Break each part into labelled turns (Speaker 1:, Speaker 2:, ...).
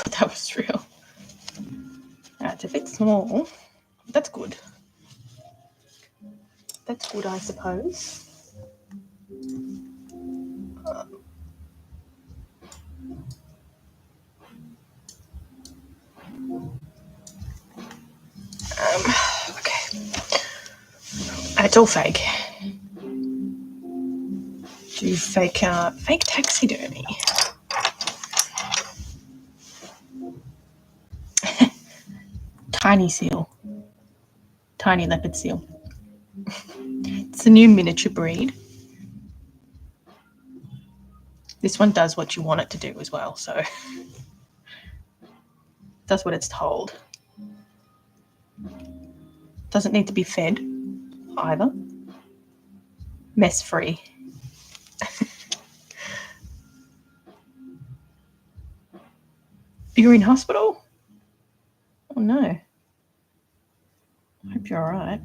Speaker 1: thought that was real. It's a bit small. That's good. That's good, I suppose. Okay. It's all fake. Do fake taxidermy. Tiny seal. Tiny leopard seal. It's a new miniature breed. This one does what you want it to do as well, so does what it's told. Doesn't need to be fed either. Mess free. You're in hospital? Oh no. I hope you're all right.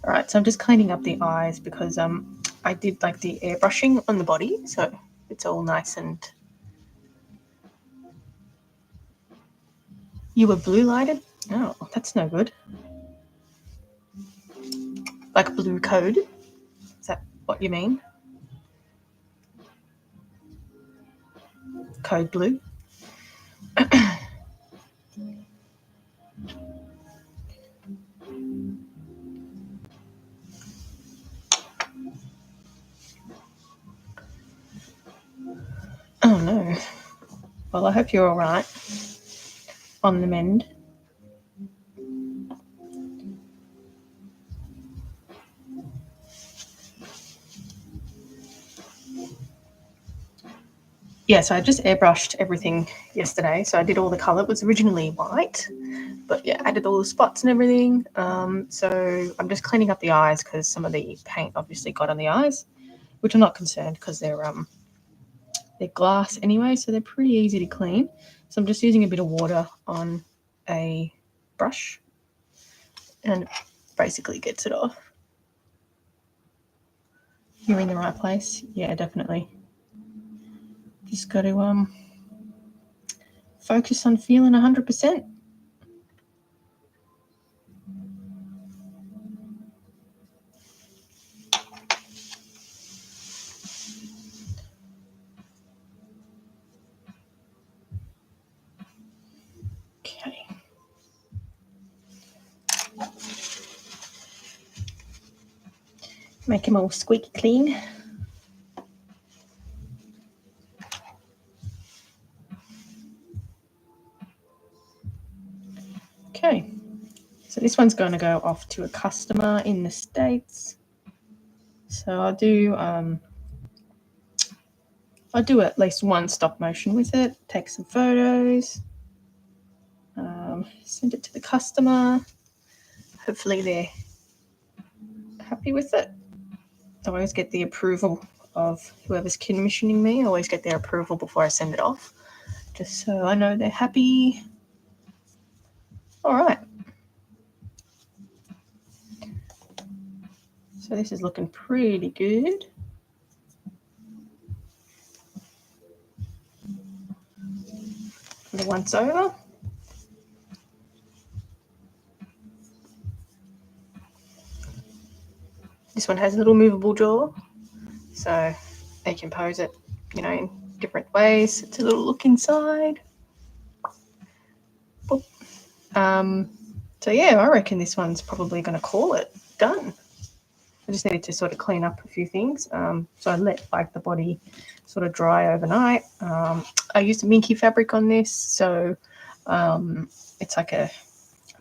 Speaker 1: All right, so I'm just cleaning up the eyes because I did like the airbrushing on the body, so it's all nice and... You were blue lighted? Oh, that's no good. Like blue code? Is that what you mean? Code blue? Oh no. Well, I hope you're all right. On the mend. Yeah, so I just airbrushed everything yesterday. So I did all the colour. It was originally white, but yeah, added all the spots and everything. So I'm just cleaning up the eyes because some of the paint obviously got on the eyes, which I'm not concerned because they're glass anyway, so they're pretty easy to clean. So I'm just using a bit of water on a brush and it basically gets it off. You're in the right place. Yeah, definitely. Just got to focus on feeling 100%. Okay. Make them all squeaky clean. Okay, so this one's going to go off to a customer in the States. So I'll do at least one stop motion with it, take some photos, send it to the customer. Hopefully they're happy with it. I always get the approval of whoever's commissioning me. I always get their approval before I send it off, just so I know they're happy. All right. So this is looking pretty good. The once over. This one has a little movable jaw, so they can pose it, in different ways. It's a little look inside. So yeah, I reckon this one's probably going to call it done. I just needed to sort of clean up a few things. So I let the body sort of dry overnight. I used a minky fabric on this, so it's like I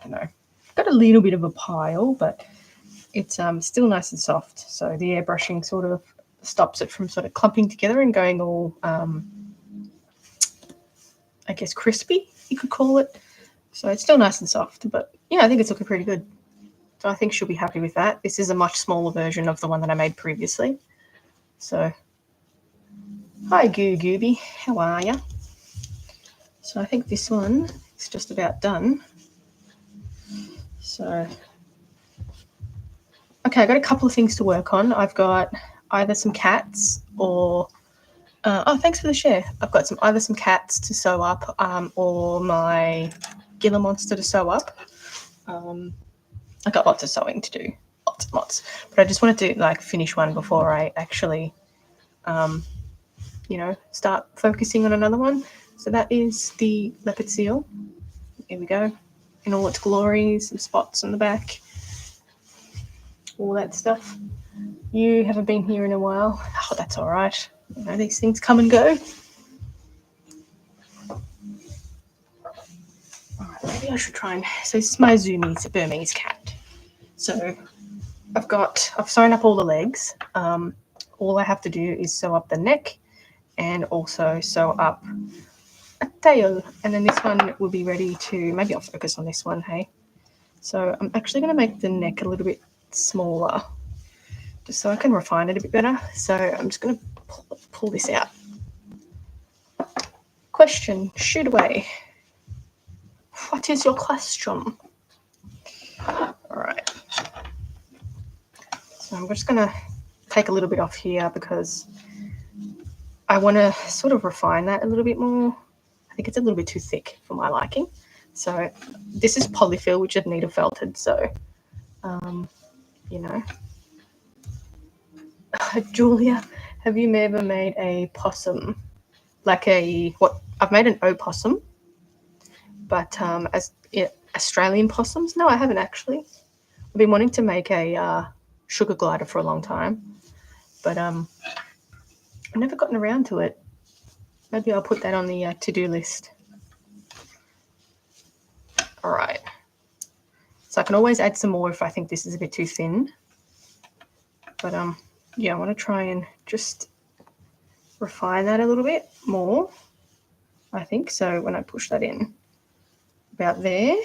Speaker 1: don't know, got a little bit of a pile, but it's still nice and soft. So the airbrushing sort of stops it from sort of clumping together and going all, I guess, crispy, you could call it. So it's still nice and soft, but yeah, I think it's looking pretty good. So I think she'll be happy with that. This is a much smaller version of the one that I made previously. So, hi Gooby, how are ya? So I think this one is just about done. So, okay, I got a couple of things to work on. I've got either some cats or oh, thanks for the share. I've got either some cats to sew up or my Gila monster to sew up. I got lots of sewing to do, lots and lots. But I just wanted to like finish one before I actually, start focusing on another one. So that is the leopard seal. Here we go, in all its glory. Some spots on the back, all that stuff. You haven't been here in a while. Oh, that's all right. You know, these things come and go. All right, maybe I should try and. So this is my Zoomies Burmese cat. So I've sewn up all the legs. All I have to do is sew up the neck and also sew up a tail. And then this one will be ready to, maybe I'll focus on this one, hey? So I'm actually going to make the neck a little bit smaller just so I can refine it a bit better. So I'm just going to pull this out. Question, shoot away. What is your question? All right. So I'm just going to take a little bit off here because I want to sort of refine that a little bit more. I think it's a little bit too thick for my liking. So this is polyfill, which is needle felted. So, Julia, have you ever made a possum? Like I've made an opossum, but Australian possums? No, I haven't actually. I've been wanting to make a sugar glider for a long time, but I've never gotten around to it. Maybe I'll put that on the to-do list. All right. So I can always add some more if I think this is a bit too thin. But yeah, I want to try and just refine that a little bit more, I think. So when I push that in about there,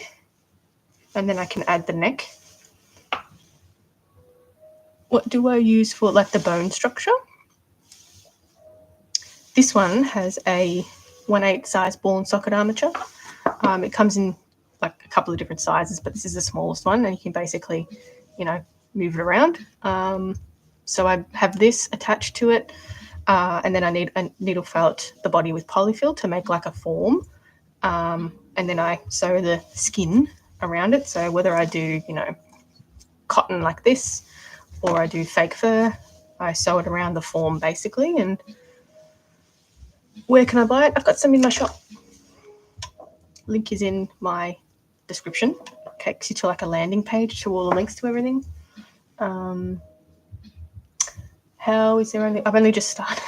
Speaker 1: and then I can add the neck. What do I use for like the bone structure? This one has a 1/8 size ball and socket armature. It comes in like a couple of different sizes, but this is the smallest one, and you can basically, move it around. So I have this attached to it, and then I need a needle felt the body with polyfill to make like a form, and then I sew the skin around it. So whether I do, cotton like this, or I do fake fur, I sew it around the form basically. And where can I buy it? I've got some in my shop. Link is in my description. Takes you to like a landing page to all the links to everything. How is there only? I've only just started.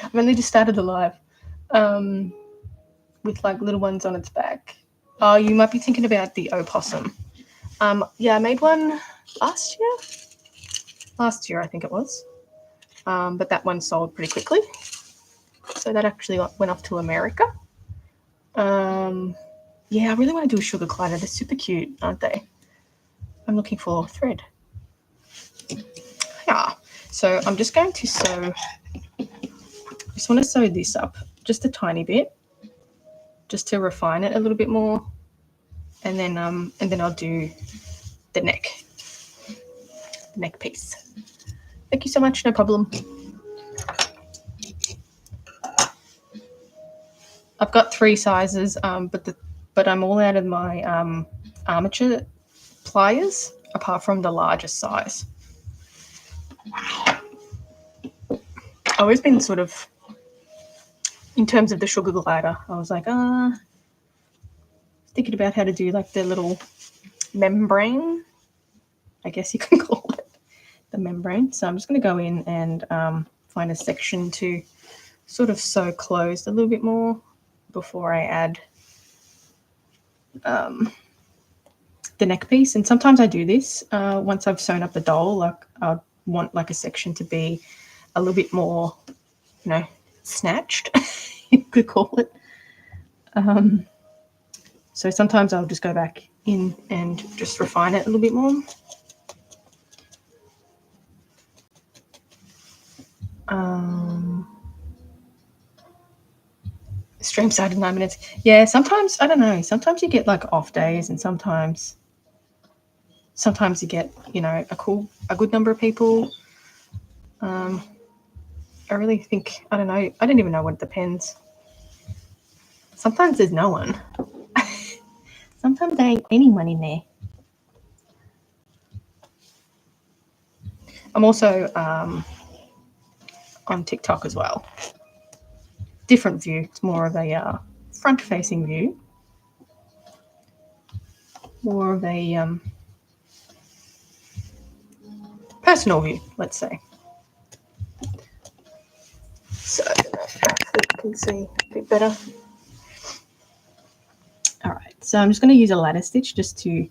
Speaker 1: I've only just started the live, with like little ones on its back. Oh, you might be thinking about the opossum. Yeah, I made one last year. Last year, I think it was. But that one sold pretty quickly. So that actually went off to America. Yeah, I really want to do a sugar glider. They're super cute, aren't they? I'm looking for thread. Yeah. So I'm just going to sew. I just want to sew this up just a tiny bit, just to refine it a little bit more, and then I'll do the neck piece. Thank you so much. No problem. I've got 3 sizes, but I'm all out of my armature pliers, apart from the largest size. I've always been sort of, in terms of the sugar glider, I was like, thinking about how to do like the little membrane, I guess you can call it, the membrane. So I'm just going to go in and find a section to sort of sew closed a little bit more before I add the neck piece. And sometimes I do this once I've sewn up the doll, like I want like a section to be a little bit more, snatched, you could call it. So sometimes I'll just go back in and just refine it a little bit more. Stream started 9 minutes. Yeah, sometimes, I don't know, sometimes you get like off days and sometimes sometimes you get, a good number of people. I really think, I don't know, I don't even know what it depends. Sometimes there's no one. Sometimes there ain't anyone in there. I'm also on TikTok as well. Different view. It's more of a front-facing view. More of a personal view, let's say. So hopefully you can see a bit better. All right, so I'm just going to use a ladder stitch just to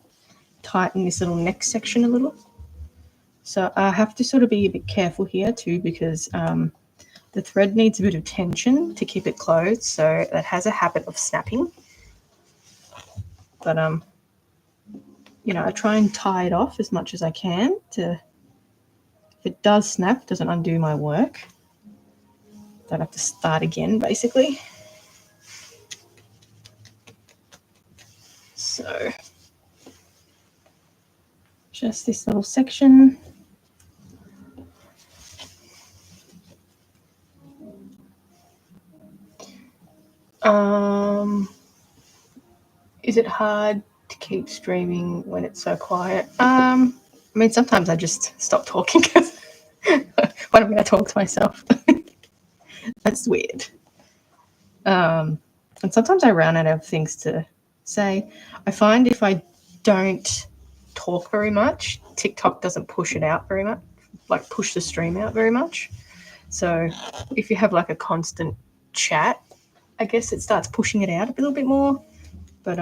Speaker 1: tighten this little neck section a little. So I have to sort of be a bit careful here too, because the thread needs a bit of tension to keep it closed, so it has a habit of snapping. But I try and tie it off as much as I can to, if it does snap, it doesn't undo my work. Don't have to start again, basically. So just this little section. Is it hard to keep streaming when it's so quiet? I mean, sometimes I just stop talking because what am I going to talk to myself? That's weird. And sometimes I run out of things to say. I find if I don't talk very much, TikTok doesn't push it out very much, like push the stream out very much. So if you have like a constant chat, I guess it starts pushing it out a little bit more. But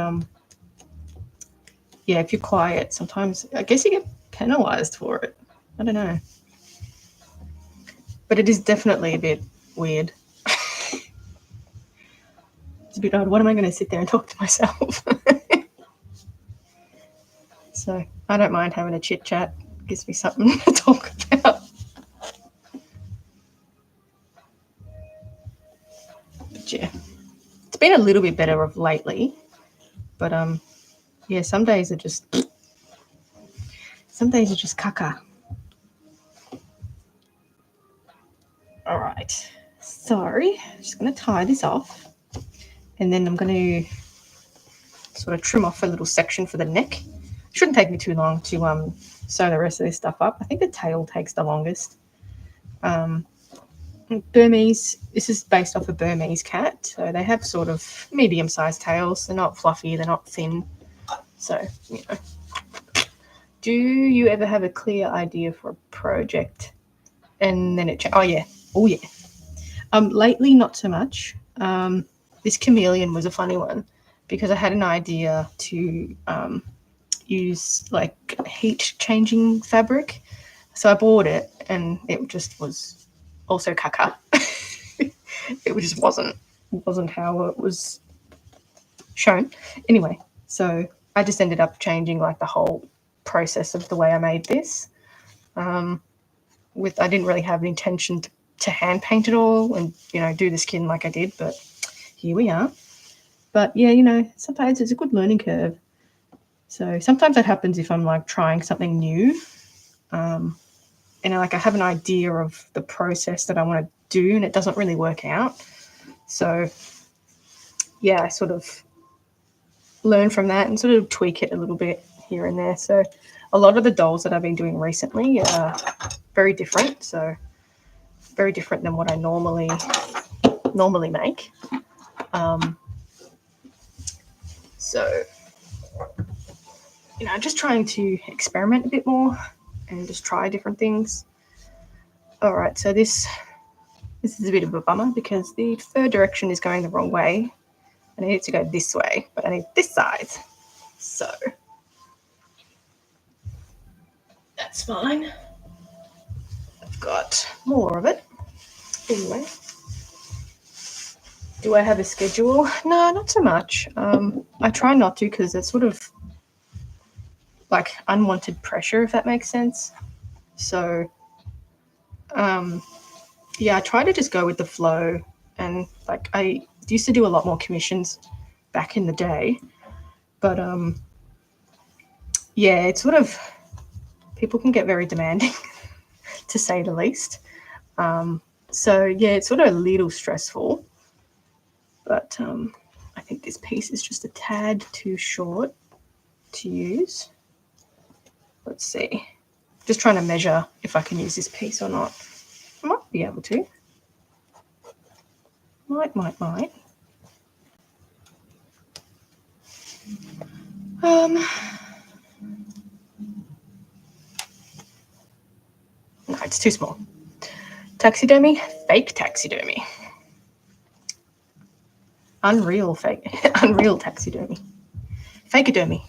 Speaker 1: yeah, if you're quiet, sometimes I guess you get penalized for it. I don't know. But it is definitely a bit weird. It's a bit odd. What am I going to sit there and talk to myself? So I don't mind having a chit chat. It gives me something to talk about. But yeah, it's been a little bit better of lately. But yeah, some days are just caca. All right, sorry, I'm just going to tie this off, and then I'm going to sort of trim off a little section for the neck. Shouldn't take me too long to sew the rest of this stuff up. I think the tail takes the longest. Burmese, this is based off a Burmese cat, so they have sort of medium-sized tails. They're not fluffy, they're not thin. So, Do you ever have a clear idea for a project and then it oh yeah. Lately, not so much. This chameleon was a funny one because I had an idea to use like heat changing fabric. So I bought it and it just was also caca. It just wasn't how it was shown. Anyway, so I just ended up changing like the whole process of the way I made this. I didn't really have an intention to hand paint it all and do the skin like I did, but here we are. But yeah, sometimes it's a good learning curve. So sometimes that happens if I'm like trying something new, and I have an idea of the process that I want to do and it doesn't really work out. So yeah, I sort of learn from that and sort of tweak it a little bit here and there. So a lot of the dolls that I've been doing recently are very different. So very different than what I normally make. So just trying to experiment a bit more and just try different things. All right, so this is a bit of a bummer because the third direction is going the wrong way. I need it to go this way, but I need this side. So that's fine. I've got more of it. Anyway, do I have a schedule? No, not so much. I try not to because it's sort of like unwanted pressure, if that makes sense. So, yeah, I try to just go with the flow. And like I used to do a lot more commissions back in the day, but yeah, it's sort of, people can get very demanding, to say the least. So yeah, it's sort of a little stressful, but I think this piece is just a tad too short to use. Let's see. Just trying to measure if I can use this piece or not. I might be able to. Might. No, it's too small. Taxidermy, fake taxidermy. Unreal taxidermy. Fakeodermy.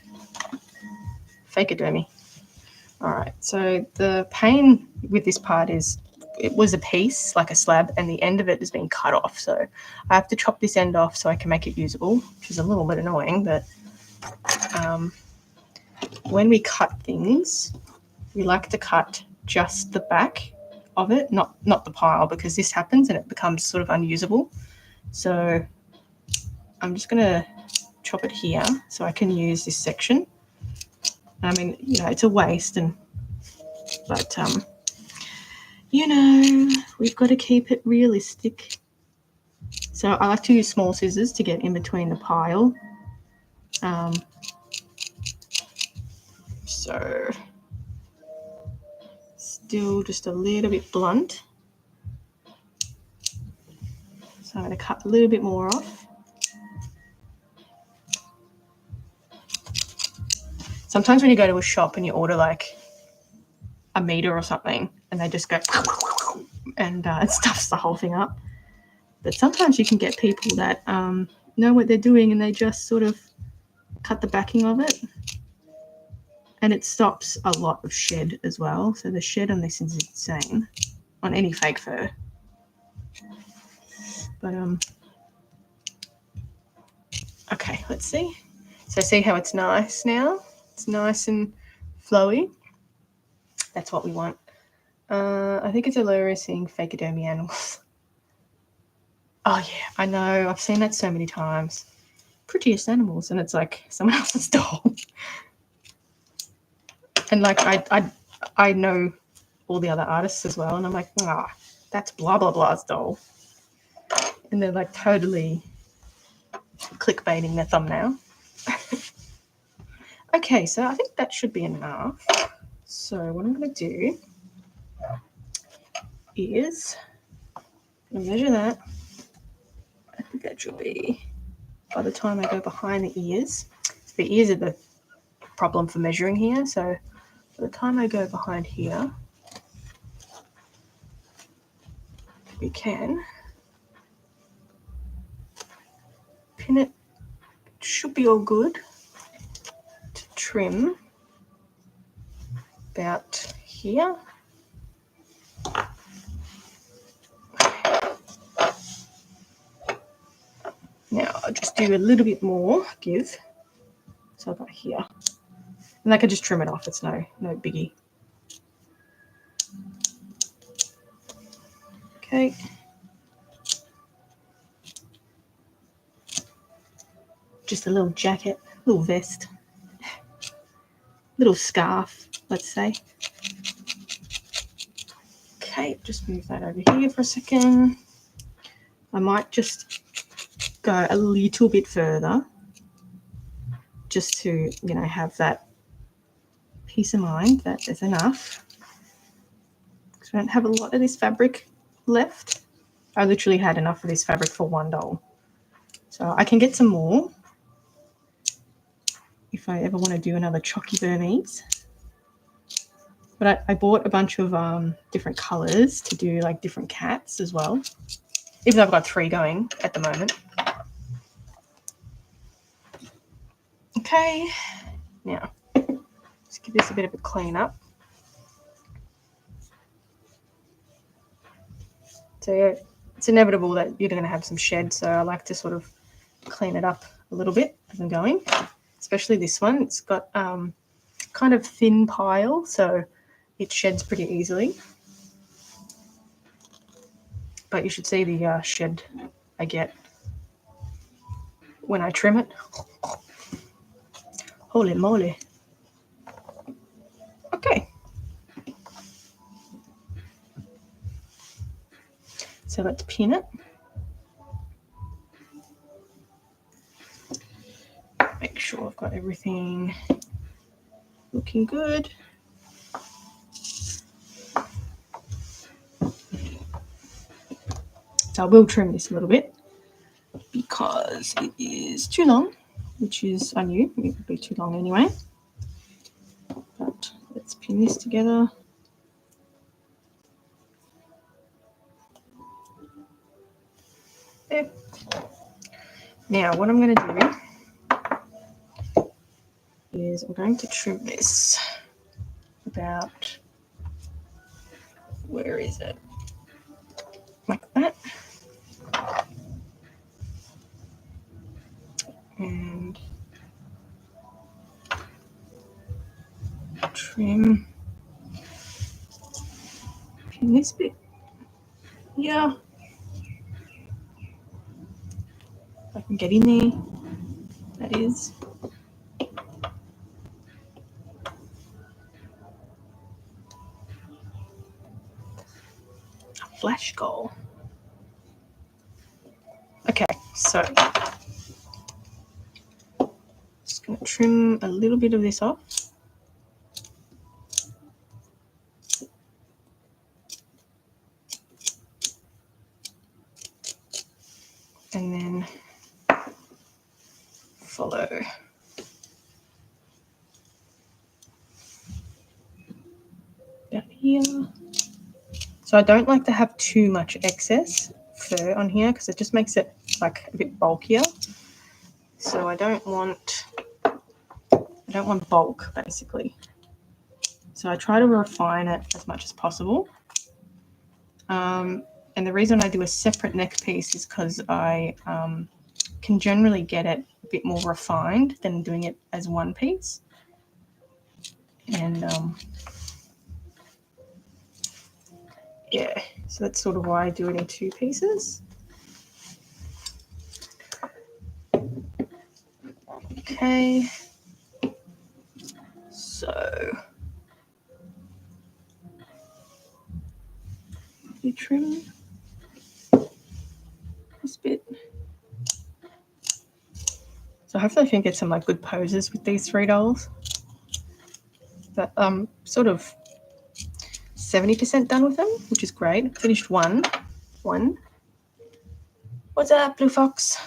Speaker 1: All right, so the pain with this part is it was a piece, like a slab, and the end of it has been cut off. So I have to chop this end off so I can make it usable, which is a little bit annoying, but when we cut things, we like to cut just the back of it, not the pile, because this happens and it becomes sort of unusable. So I'm just going to chop it here so I can use this section. I mean, you know, it's a waste, but you know, we've got to keep it realistic. So I like to use small scissors to get in between the pile. So still just a little bit blunt. So I'm going to cut a little bit more off. Sometimes when you go to a shop and you order like a meter or something and they just go and it stuffs the whole thing up. But sometimes you can get people that know what they're doing and they just sort of cut the backing of it. And it stops a lot of shed as well. So the shed on this is insane on any fake fur. But okay, let's see. So see how it's nice now? It's nice and flowy. That's what we want. I think it's hilarious seeing fakeodermy animals. Oh yeah, I know. I've seen that so many times. Prettiest animals, and it's like someone else's doll. And like I know all the other artists as well, and I'm like, that's blah blah blah's doll. And they're like totally clickbaiting their thumbnail. Okay, so I think that should be enough. So what I'm going to do is I'm going to measure that. I think that should be, by the time I go behind the ears. So the ears are the problem for measuring here. So by the time I go behind here, we can pin it. It should be all good to trim about here. Now I'll just do a little bit more give. So about here. And I can just trim it off, it's no biggie. Okay. Just a little jacket, little vest, little scarf, let's say. Okay, just move that over here for a second. I might just go a little bit further just to, you know, have that peace of mind that there's enough. Because I don't have a lot of this fabric left. I literally had enough of this fabric for one doll. So I can get some more if I ever want to do another chalky Burmese. But I bought a bunch of different colours to do like different cats as well. Even though I've got 3 going at the moment. Okay, now let's give this a bit of a clean up. So it's inevitable that you're going to have some shed, so I like to sort of clean it up a little bit as I'm going, especially this one. It's got kind of thin pile, so it sheds pretty easily. But you should see the shed I get when I trim it. Holy moly. So let's pin it. Make sure I've got everything looking good. So I will trim this a little bit because it is too long, which is, I knew it would be too long anyway. But let's pin this together. There. Now what I'm going to do is I'm going to trim this about, where is it? Like that. And trim, pin this bit. Yeah. If I can get in there, that is. A flash goal. Okay, so just going to trim a little bit of this off. And then follow. Down here. So I don't like to have too much excess fur on here because it just makes it like a bit bulkier. So I don't want bulk basically. So I try to refine it as much as possible. And the reason I do a separate neck piece is because I can generally get it a bit more refined than doing it as one piece. And yeah, so that's sort of why I do it in two pieces. Okay, so you trim this bit. So hopefully I can get some like good poses with these 3 dolls. But sort of 70% done with them, which is great. Finished one. What's up, Blue Fox?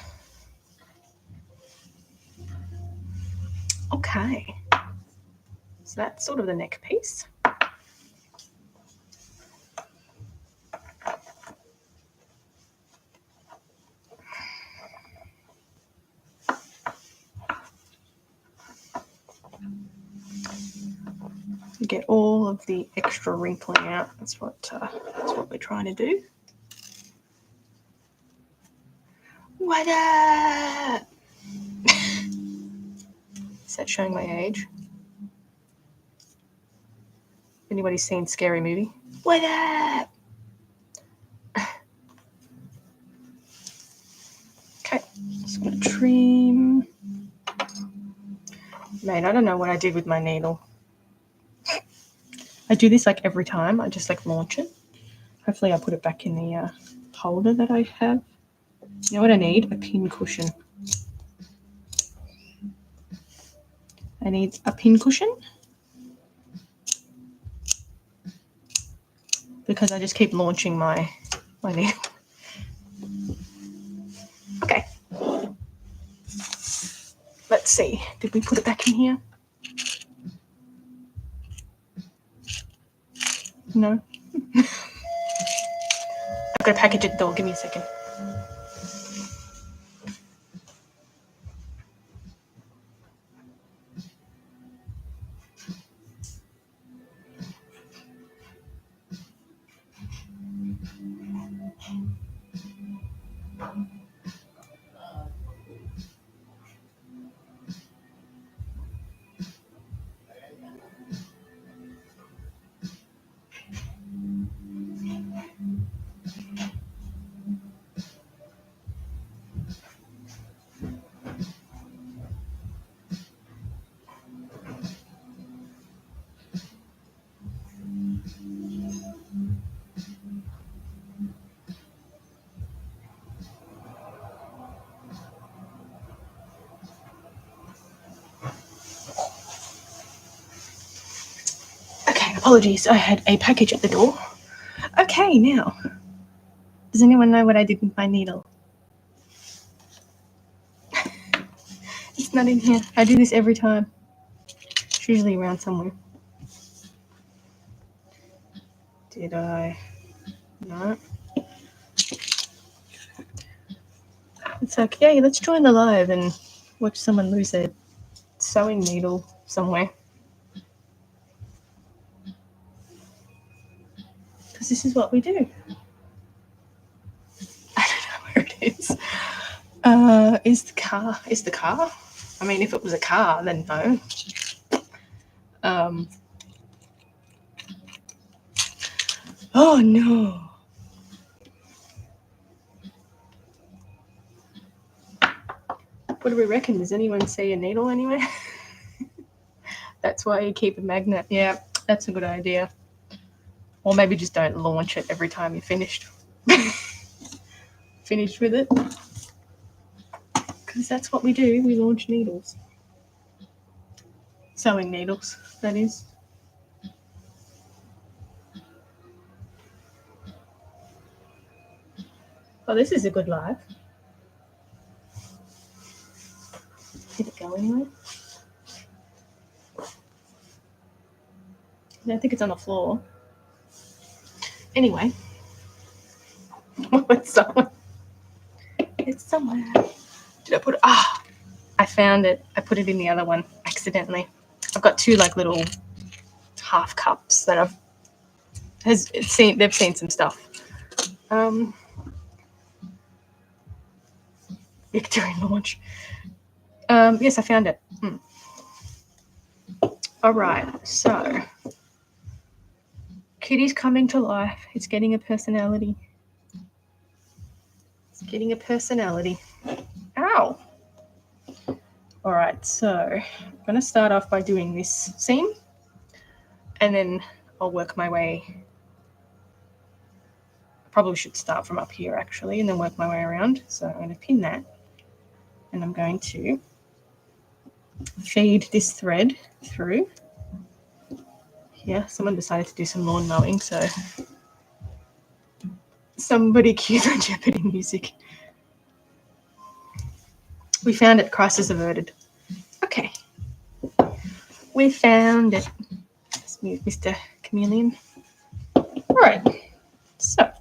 Speaker 1: Okay. So that's sort of the neck piece. Get all of the extra wrinkling out. That's what we're trying to do. What up? Is that showing my age? Anybody seen Scary Movie? What up? Okay, just gonna trim. Man, I don't know what I did with my needle. I do this like every time. I just like launch it. Hopefully I put it back in the holder that I have. You know what I need? A pin cushion. I need a pin cushion because I just keep launching my needle. Okay. Let's see. Did we put it back in here? No. I've got to package it though. Give me a second. Apologies, I had a package at the door. Okay, now, does anyone know what I did with my needle? It's not in here. I do this every time. It's usually around somewhere. Did I? No. It's like, yay, let's join the live and watch someone lose their sewing needle somewhere. Because this is what we do. I don't know where it is. Is the car? I mean, if it was a car, then no. Oh no. What do we reckon? Does anyone see a needle anywhere? That's why you keep a magnet. Yeah, that's a good idea. Or maybe just don't launch it every time you're finished. Finished with it. Because that's what we do. We launch needles. Sewing needles, that is. Oh, this is a good live. Did it go anywhere? I don't think it's on the floor. Anyway. It's somewhere. It's somewhere. Did I put it? I found it. I put it in the other one accidentally. I've got two like little half cups that they've seen some stuff. Victory launch. Yes, I found it. All right, so Kitty's coming to life. It's getting a personality. It's getting a personality. Ow. All right, so I'm going to start off by doing this seam, and then I'll work my way. I probably should start from up here, actually, and then work my way around. So I'm going to pin that, and I'm going to feed this thread through. Yeah, someone decided to do some lawn mowing, so somebody cue the Jeopardy music. We found it. Crisis averted. Okay. We found it. Let's move Mr. Chameleon. All right. So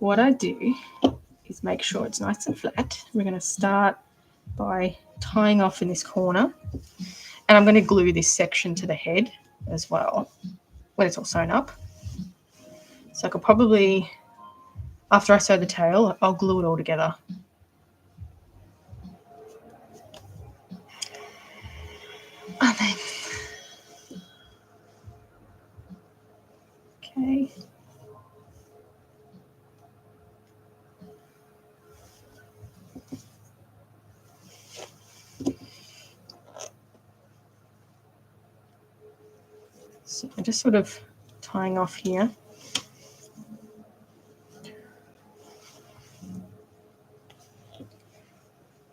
Speaker 1: what I do is make sure it's nice and flat. We're going to start by tying off in this corner. And I'm going to glue this section to the head as well when it's all sewn up. So I could probably, after I sew the tail, I'll glue it all together. And then, okay. So I'm just sort of tying off here.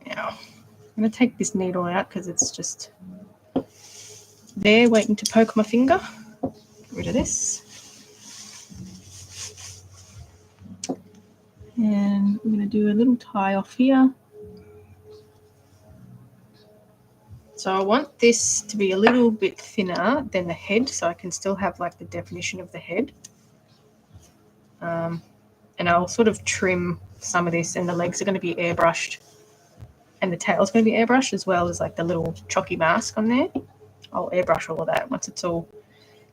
Speaker 1: Now, I'm going to take this needle out because it's just there waiting to poke my finger. Get rid of this. And I'm going to do a little tie off here. So I want this to be a little bit thinner than the head so I can still have like the definition of the head. And I'll sort of trim some of this, and the legs are going to be airbrushed and the tail's going to be airbrushed as well as like the little chalky mask on there. I'll airbrush all of that once it's all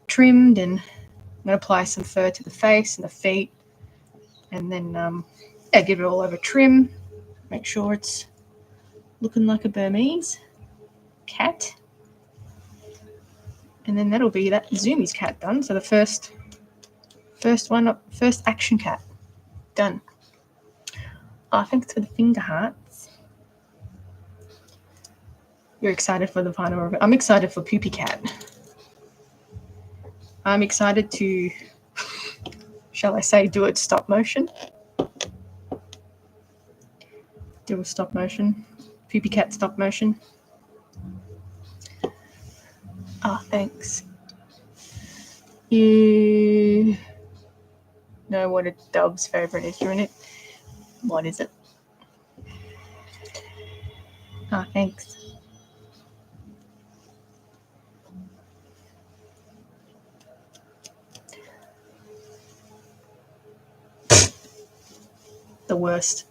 Speaker 1: trimmed, and I'm going to apply some fur to the face and the feet, and then give it all over trim. Make sure it's looking like a Burmese cat, and then that'll be that Zoomies cat done. So the first action cat done. Oh, thanks for the finger hearts. You're excited for the final review. I'm excited for Poopy Cat. I'm excited to, shall I say, do it stop motion. Do a stop motion. Poopy Cat stop motion. Oh, thanks. You know what a Dove's favourite is, isn't it? What is it? Oh, thanks. The worst.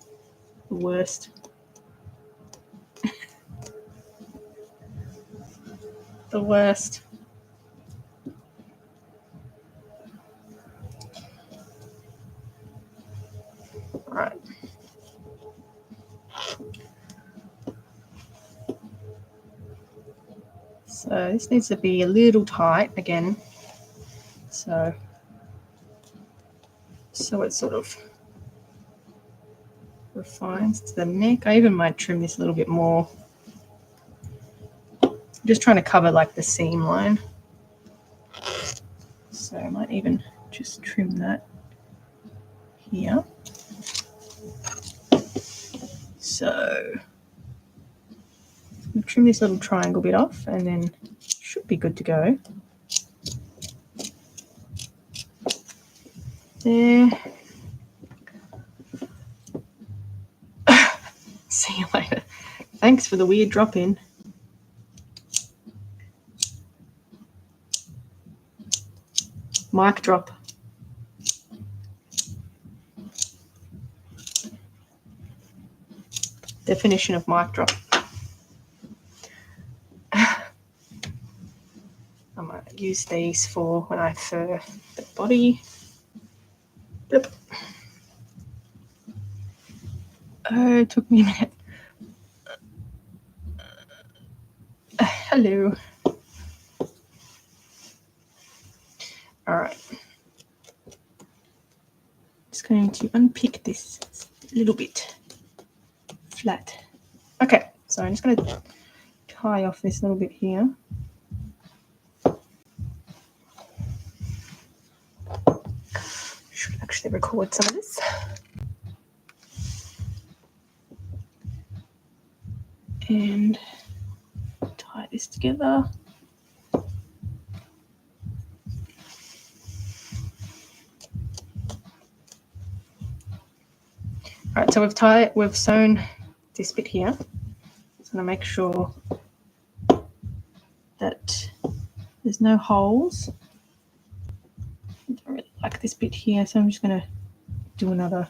Speaker 1: The worst. The worst. Right. So this needs to be a little tight again. So it sort of refines to the neck. I even might trim this a little bit more. I'm just trying to cover like the seam line. So I might even just trim that here. So we'll trim this little triangle bit off and then should be good to go. There. See you later. Thanks for the weird drop in. Mic drop. Definition of mic drop. I might use these for when I fur the body. Blip. Oh, it took me a minute. Hello. All right. Just going to unpick this a little bit flat. Okay, so I'm just going to tie off this little bit here. Should actually record some of this. And tie this together. All right, so we've sewn this bit here. So I'm gonna make sure that there's no holes. I don't really like this bit here, so I'm just gonna do another.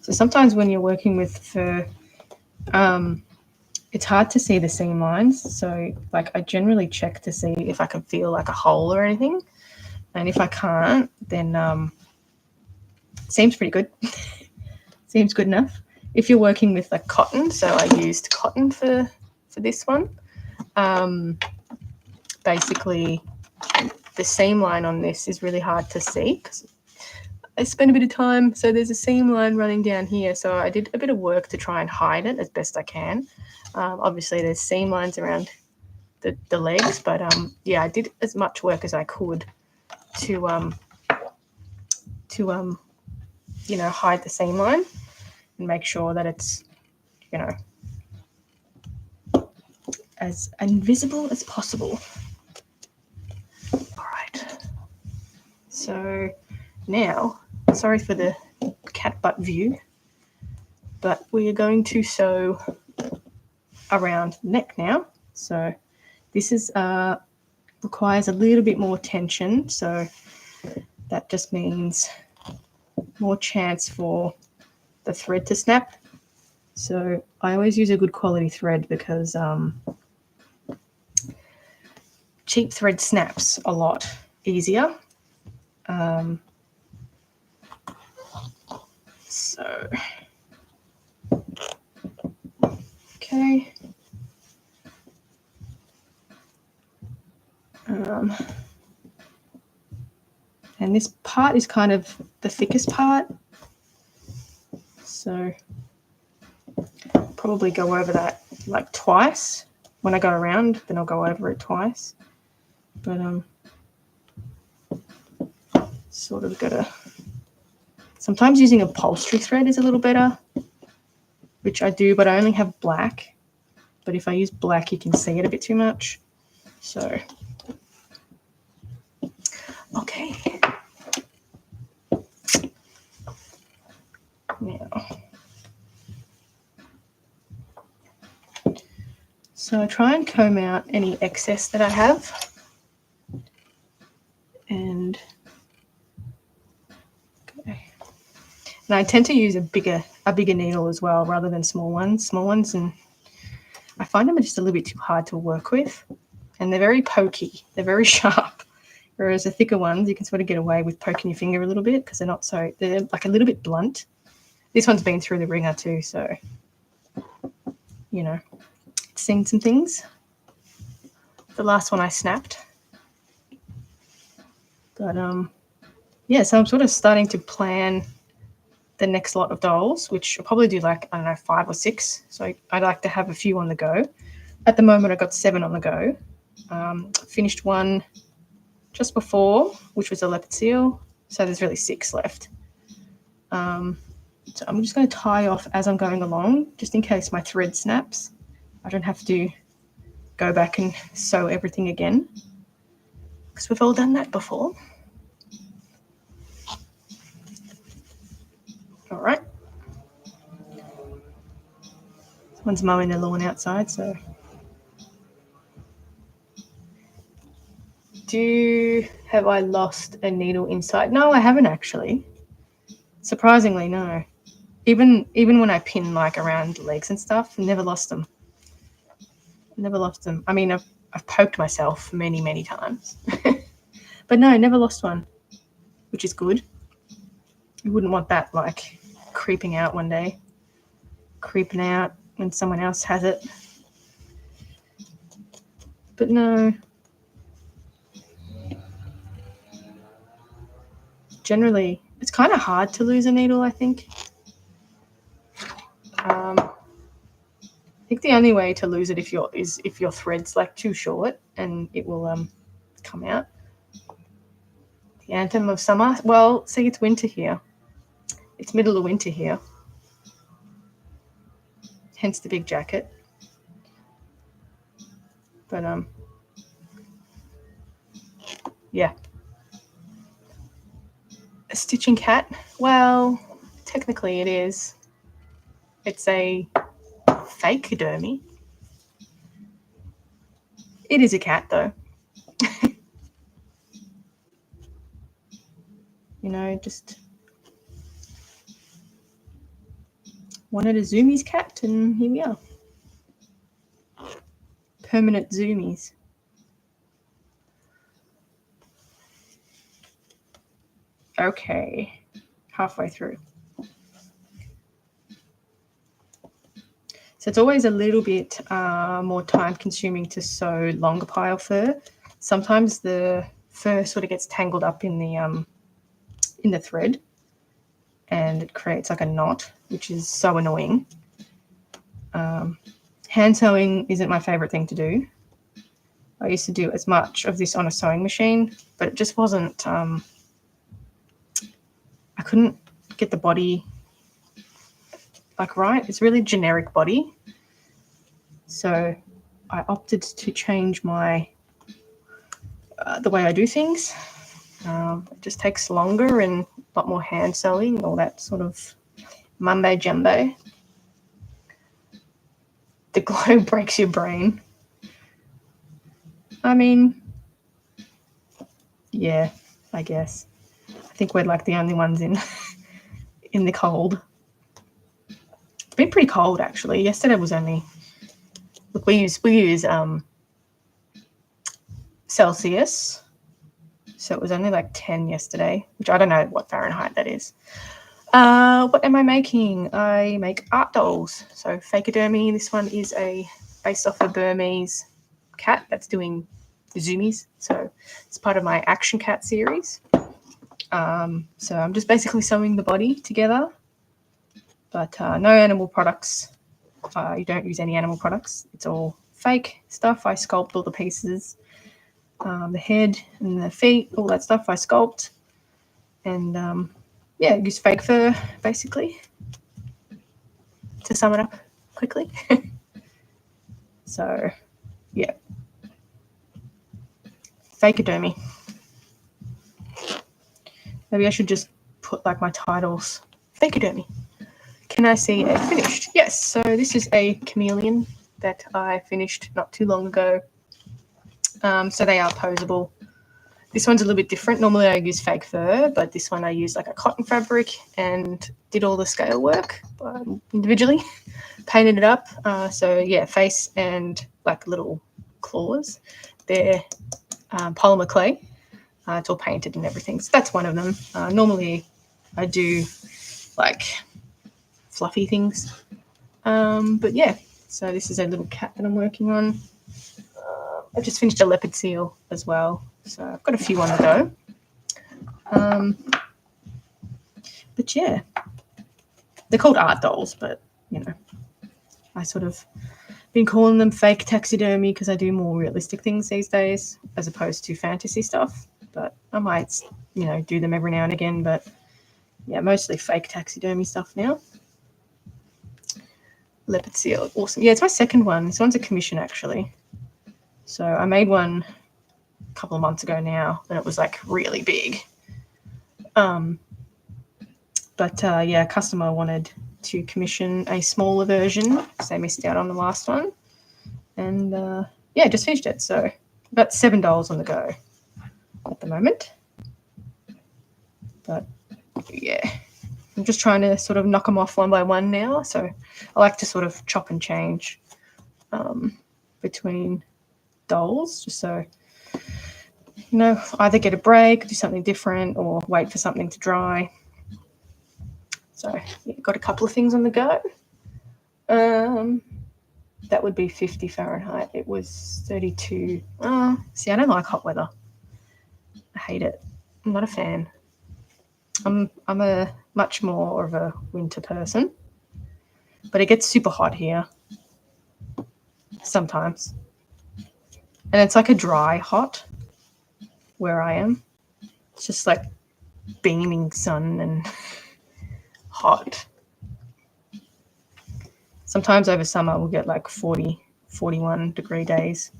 Speaker 1: So sometimes when you're working with fur, it's hard to see the seam lines. So like I generally check to see if I can feel like a hole or anything. And if I can't, then seems pretty good. Seems good enough. If you're working with like cotton, so I used cotton for this one. Basically, the seam line on this is really hard to see because I spent a bit of time. So there's a seam line running down here. So I did a bit of work to try and hide it as best I can. Obviously, there's seam lines around the legs, but yeah, I did as much work as I could to you know, hide the seam line and make sure that it's, you know, as invisible as possible. All right. So now, sorry for the cat butt view, but we are going to sew around the neck now. So this is requires a little bit more tension. So that just means more chance for the thread to snap. So I always use a good quality thread because cheap thread snaps a lot easier. So, okay. And this part is kind of the thickest part. So probably go over that like twice. When I go around, then I'll go over it twice. But sort of gotta, sometimes using upholstery thread is a little better, which I do, but I only have black. But if I use black, you can see it a bit too much. So Okay. Now, so I try and comb out any excess that I have, and okay. And I tend to use a bigger needle as well, rather than small ones. And I find them just a little bit too hard to work with, and they're very pokey. They're very sharp. Whereas the thicker ones, you can sort of get away with poking your finger a little bit because they're like a little bit blunt. This one's been through the ringer too, so, you know, it's seen some things. The last one I snapped. But, yeah, so I'm sort of starting to plan the next lot of dolls, which I'll probably do like, I don't know, 5 or 6. So I'd like to have a few on the go. At the moment, I've got 7 on the go. Finished one just before, which was a leopard seal. So there's really 6 left. So I'm just going to tie off as I'm going along, just in case my thread snaps. I don't have to go back and sew everything again, because we've all done that before. All right. Someone's mowing their lawn outside, so. Have I lost a needle inside? No, I haven't actually. Surprisingly, no. Even when I pin like around legs and stuff, never lost them. Never lost them. I mean, I've poked myself many, many times. But no, never lost one, which is good. You wouldn't want that like creeping out one day. Creeping out when someone else has it. But no. Generally, it's kind of hard to lose a needle, I think. I think the only way to lose it is if your thread's like too short, and it will come out. The anthem of summer. Well, see, it's winter here. It's middle of winter here. Hence the big jacket. But yeah. A stitching cat. Well, technically it is. It's a fakeodermy. It is a cat, though. You know, just wanted a Zoomies cat, and here we are. Permanent Zoomies. Okay, halfway through. So it's always a little bit more time consuming to sew longer pile fur. Sometimes the fur sort of gets tangled up in the thread, and it creates like a knot, which is so annoying. Hand sewing isn't my favorite thing to do. I used to do as much of this on a sewing machine, but it just wasn't, I couldn't get the body like right. It's really generic body. So I opted to change my, the way I do things. It just takes longer and a lot more hand sewing, all that sort of mumbo jumbo. The glow breaks your brain. I mean, yeah, I guess. I think we're like the only ones in the cold. It's been pretty cold actually. Yesterday was only, look, we use Celsius, so it was only like 10 yesterday, which I don't know what Fahrenheit that is. What am I making? I make art dolls. So fakeodermy. This one is based off a Burmese cat that's doing zoomies. So it's part of my action cat series. So I'm just basically sewing the body together, but no animal products. You don't use any animal products. It's all fake stuff. I sculpt all the pieces, the head and the feet, all that stuff I sculpt, and yeah, use fake fur basically, to sum it up quickly. So yeah, fakeodermy. Maybe I should just put like my titles. Fakeodermy. Can I see a finished? Yes. So this is a chameleon that I finished not too long ago. So they are posable. This one's a little bit different. Normally I use fake fur, but this one I used like a cotton fabric and did all the scale work individually, painted it up. So yeah, face and like little claws. They're polymer clay. It's all painted and everything. So that's one of them. Normally I do like fluffy things. But yeah, so this is a little cat that I'm working on. I just finished a leopard seal as well. So I've got a few on the go. But yeah, they're called art dolls, but you know, I sort of been calling them fake taxidermy because I do more realistic things these days as opposed to fantasy stuff. But I might, you know, do them every now and again. But yeah, mostly fake taxidermy stuff now. Leopard seal, awesome. Yeah, it's my second one. This one's a commission actually. So I made one a couple of months ago now, and it was like really big. But yeah, a customer wanted to commission a smaller version because they missed out on the last one. And yeah, just finished it. So about $7 on the go at the moment. But yeah, I'm just trying to sort of knock them off one by one now. So I like to sort of chop and change between dolls just so, you know, either get a break, do something different, or wait for something to dry. So yeah, got a couple of things on the go. That would be 50 Fahrenheit. It was 32. See, I don't like hot weather. I hate it. I'm not a fan. I'm a much more of a winter person, but it gets super hot here sometimes. And it's like a dry hot where I am. It's just like beaming sun and hot. Sometimes over summer we'll get like 40, 41 degree days,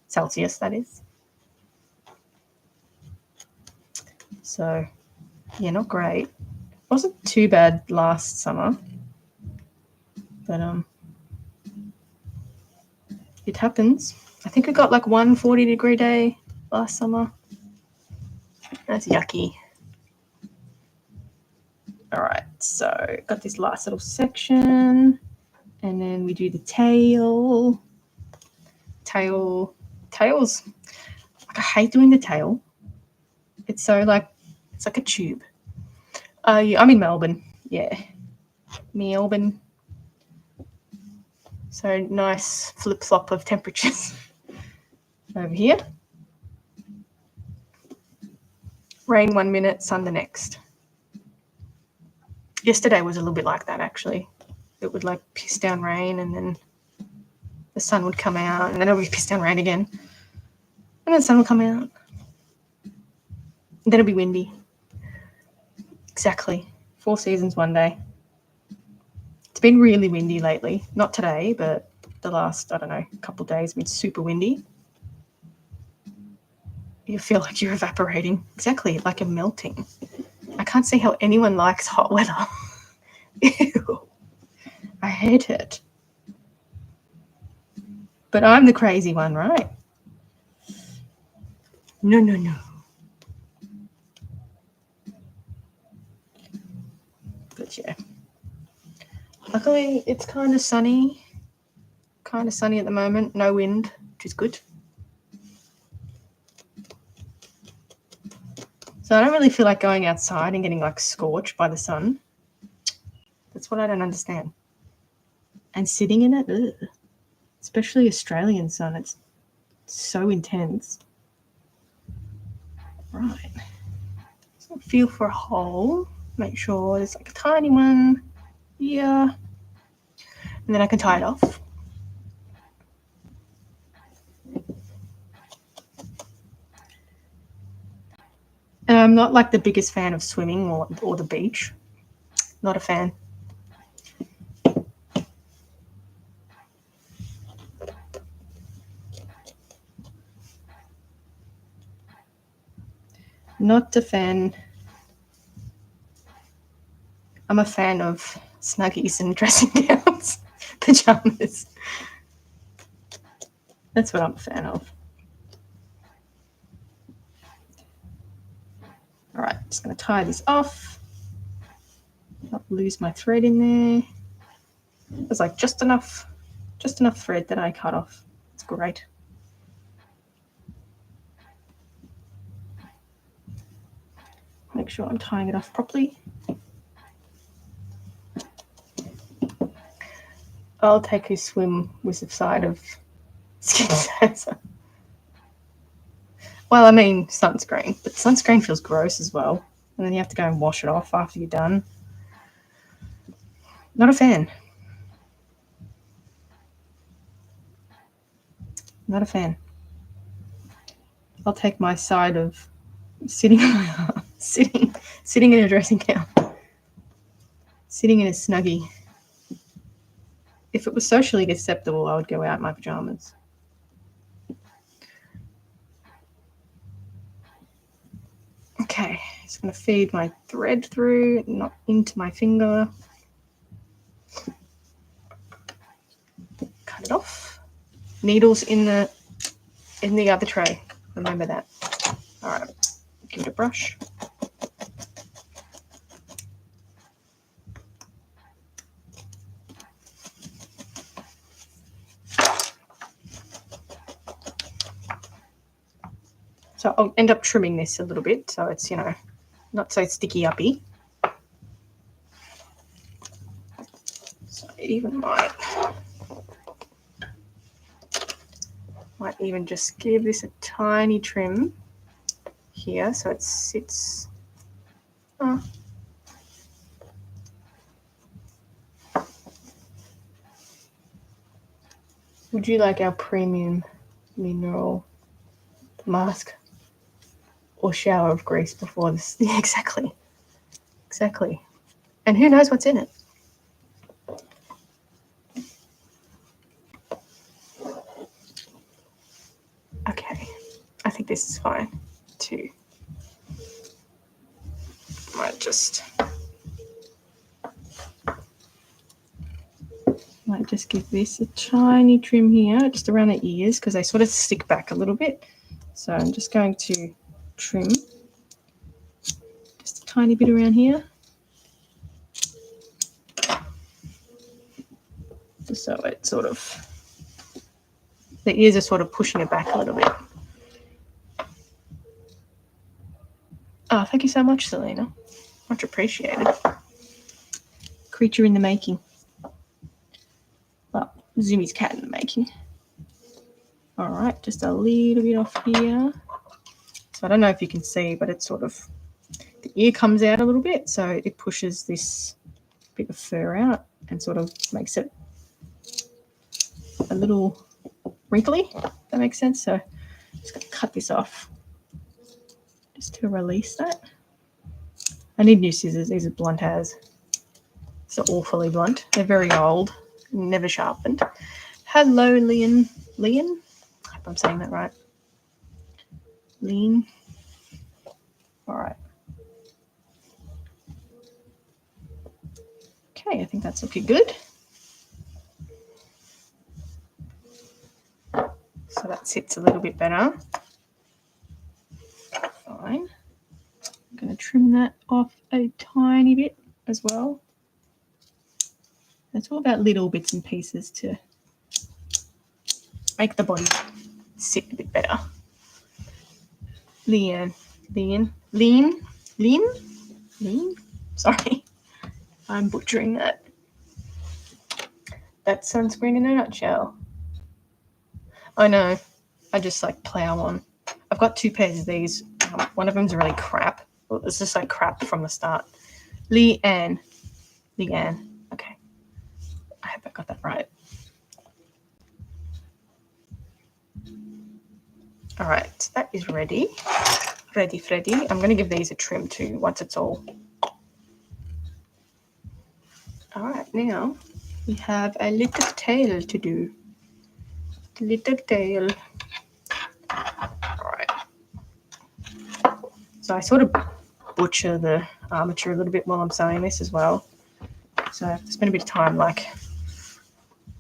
Speaker 1: Celsius that is. So yeah, not great. Wasn't too bad last summer, but it happens. I think we got like 1 40-degree day last summer. That's yucky. All right, so got this last little section, and then we do the tail. Tails. Like I hate doing the tail. It's so like it's like a tube. Yeah, I'm in Melbourne. Yeah, Melbourne. So nice flip flop of temperatures over here. Rain 1 minute, sun the next. Yesterday was a little bit like that actually. It would like piss down rain and then the sun would come out and then it would piss down rain again. And then the sun would come out. And then it'd be windy. Exactly. 4 seasons one day. It's been really windy lately. Not today, but the last, I don't know, couple of days been super windy. You feel like you're evaporating. Exactly, like you're melting. I can't see how anyone likes hot weather. Ew. I hate it. But I'm the crazy one, right? No. But yeah. Luckily, it's kind of sunny. Kind of sunny at the moment. No wind, which is good. So I don't really feel like going outside and getting like scorched by the sun. That's what I don't understand. And sitting in it, ugh. Especially Australian sun, it's so intense. Right. So feel for a hole. Make sure there's like a tiny one here. And then I can tie it off. And I'm not like the biggest fan of swimming or the beach. Not a fan. Not a fan I'm a fan of snuggies and dressing gowns, pajamas. That's what I'm a fan of. All right, just going to tie this off. Not lose my thread in there. There's like just enough thread that I cut off. It's great. Make sure I'm tying it off properly. I'll take a swim with the side of skin sanitizer. Well, I mean sunscreen, but sunscreen feels gross as well. And then you have to go and wash it off after you're done. Not a fan. Not a fan. I'll take my side of sitting on my arm, sitting in a dressing gown, sitting in a snuggie. If it was socially acceptable, I would go out in my pajamas. Okay, just going to feed my thread through, not into my finger. Cut it off. Needles in the other tray. Remember that. All right, give it a brush. So I'll end up trimming this a little bit so it's, not so sticky uppy. So I even might even just give this a tiny trim here so it sits. Would you like our premium mineral mask or shower of grease before this? Yeah, exactly. And who knows what's in it? Okay, I think this is fine too. Might just give this a tiny trim here, just around the ears, because they sort of stick back a little bit. So I'm just going to trim just a tiny bit around here. Just so it sort of, the ears are sort of pushing it back a little bit. Oh, thank you so much, Selena. Much appreciated. Creature in the making. Well, Zumi's cat in the making. All right, just a little bit off here. So I don't know if you can see, but it's sort of, the ear comes out a little bit, so it pushes this bit of fur out and sort of makes it a little wrinkly, if that makes sense. So I'm just going to cut this off just to release that. I need new scissors. These are blunt as. So awfully blunt. They're very old, never sharpened. Hello, Leon. Leon? I hope I'm saying that right. Lean. All right. Okay, I think that's looking good. So that sits a little bit better. Fine. I'm going to trim that off a tiny bit as well. It's all about little bits and pieces to make the body sit a bit better. Lean. Sorry, I'm butchering that. That's sunscreen in a nutshell. I know. I just like plow on. I've got two pairs of these. One of them's really crap. Well, it's just like crap from the start. Leanne. Okay. I hope I got that right. All right, that is ready. Ready, Freddy. I'm going to give these a trim too once it's all. All right, now we have a little tail to do. Little tail. All right. So I sort of butcher the armature a little bit while I'm sewing this as well. So I have to spend a bit of time like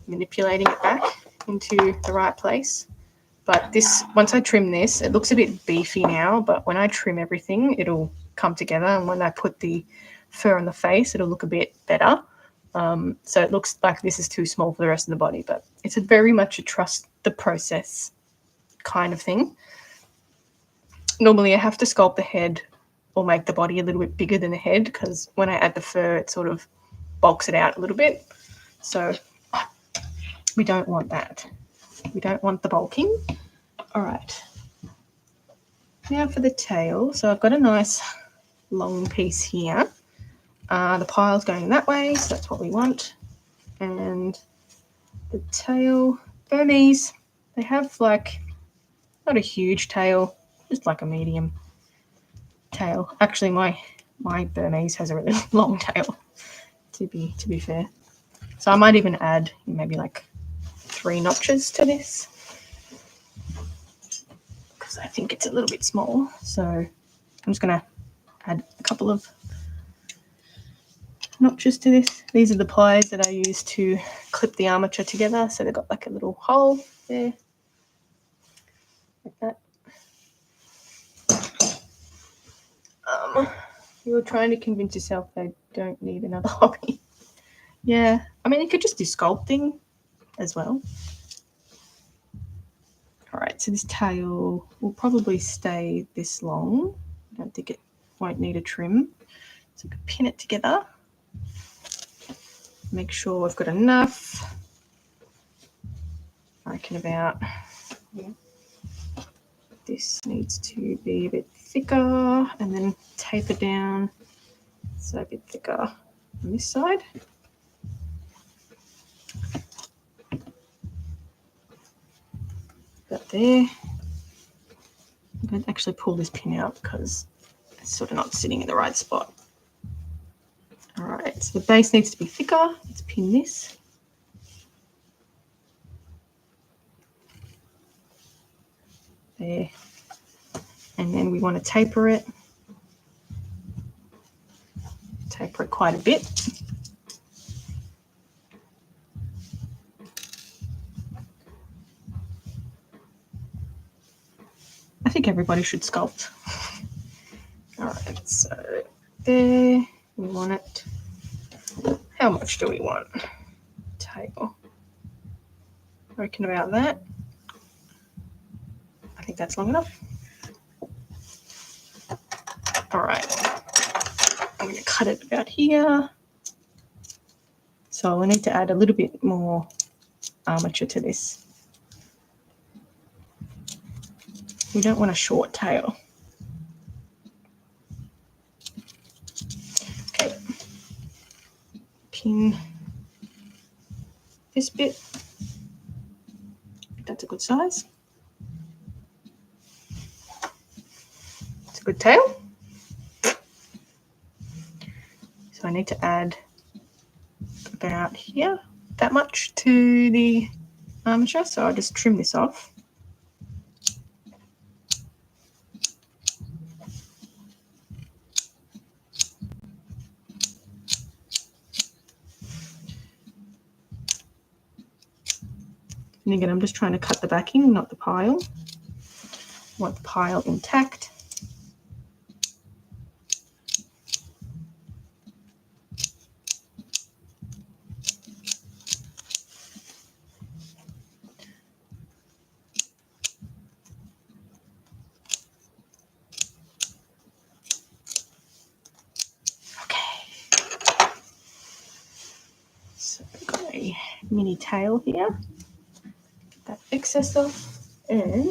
Speaker 1: manipulating it back into the right place. But this, once I trim this, it looks a bit beefy now, but when I trim everything, it'll come together. And when I put the fur on the face, it'll look a bit better. So it looks like this is too small for the rest of the body, but it's very much a trust the process kind of thing. Normally I have to sculpt the head or make the body a little bit bigger than the head, because when I add the fur, it sort of bulks it out a little bit. So we don't want that. We don't want the bulking. All right. Now for the tail. So I've got a nice long piece here. The pile's going that way, so that's what we want. And the tail, Burmese, they have like not a huge tail, just like a medium tail. Actually, my Burmese has a really long tail, to be fair. So I might even add maybe like 3 notches to this, because I think it's a little bit small. So I'm just going to add a couple of notches to this. These are the pliers that I use to clip the armature together, so they've got like a little hole there, like that. You're trying to convince yourself they don't need another hobby. Yeah, I mean, you could just do sculpting as well. All right, so this tail will probably stay this long. I don't think it won't need a trim. So we can pin it together. Make sure we've got enough. I reckon about, yeah. This needs to be a bit thicker, and then taper down so a bit thicker on this side. About there. I'm going to actually pull this pin out because it's sort of not sitting in the right spot. All right, so the base needs to be thicker. Let's pin this. There. And then we want to taper it. Taper it quite a bit. I think everybody should sculpt. All right, so there, we want it. How much do we want? Tail. I reckon about that. I think that's long enough. All right, I'm going to cut it about here. So I need to add a little bit more armature to this. We don't want a short tail. Okay, pin this bit. That's a good size. It's a good tail. So I need to add about here, that much to the armature. So I'll just trim this off. And again, I'm just trying to cut the backing, not the pile. I want the pile intact. Mini tail here. Get that excess off, and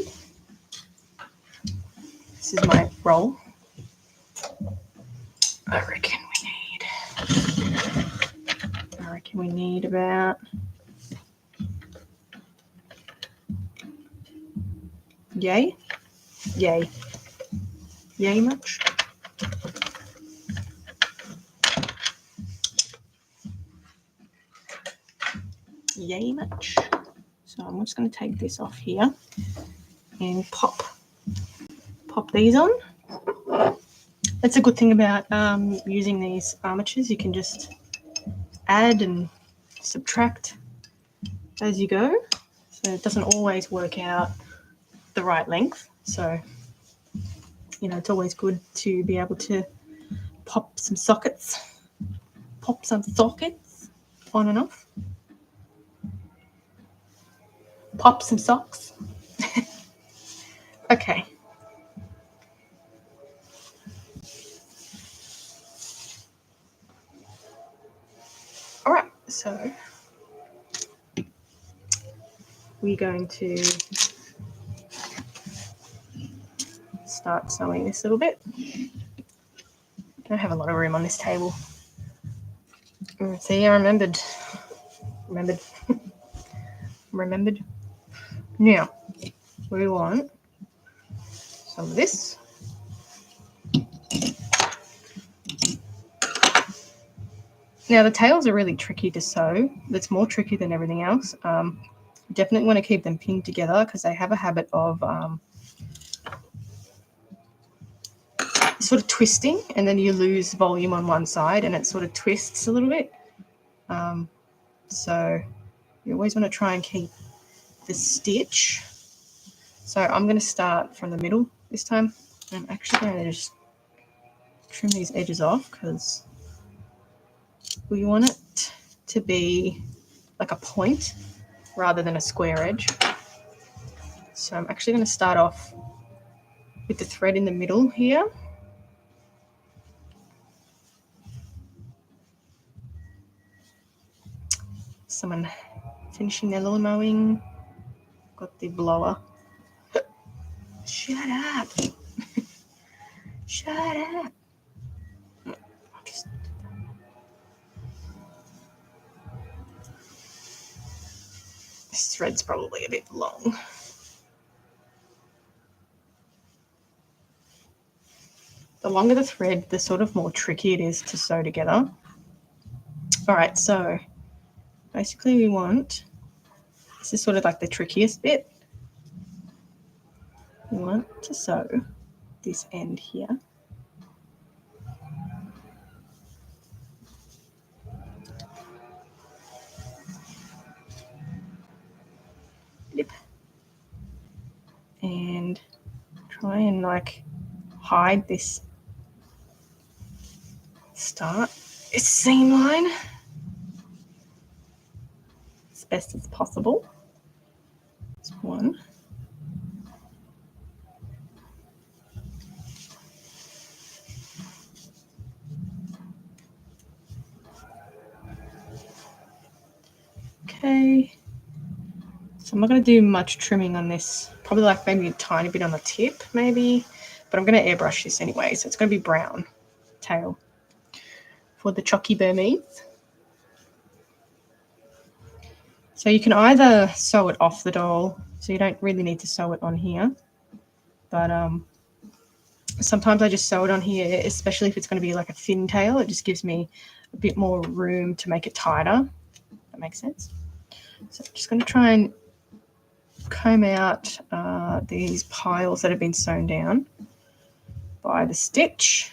Speaker 1: this is my roll. I reckon we need about yay much. Yay much. So I'm just going to take this off here and pop these on. That's a good thing about using these armatures. You can just add and subtract as you go. So it doesn't always work out the right length. So, you know, it's always good to be able to pop some sockets on and off. Pop some socks. Okay. All right, so we're going to start sewing this a little bit. I don't have a lot of room on this table. See, I remembered. Now, we want some of this. Now, the tails are really tricky to sew. That's more tricky than everything else. Definitely want to keep them pinned together because they have a habit of sort of twisting, and then you lose volume on one side and it sort of twists a little bit. So you always want to try and keep the stitch. So I'm going to start from the middle this time. I'm actually going to just trim these edges off because we want it to be like a point rather than a square edge. So I'm actually going to start off with the thread in the middle here. Someone finishing their lawn mowing. Got the blower. Shut up. Shut up. This thread's probably a bit long. The longer the thread, the sort of more tricky it is to sew together. All right, so basically we want, this is sort of like the trickiest bit. We want to sew this end here. And try and like hide this this seam line as best as possible. That's one. Okay. So I'm not going to do much trimming on this. Probably like maybe a tiny bit on the tip, maybe. But I'm going to airbrush this anyway, so it's going to be brown tail for the Chocky Burmese. So you can either sew it off the doll, so you don't really need to sew it on here. But sometimes I just sew it on here, especially if it's going to be like a thin tail. It just gives me a bit more room to make it tighter. That makes sense. So I'm just going to try and comb out these piles that have been sewn down by the stitch.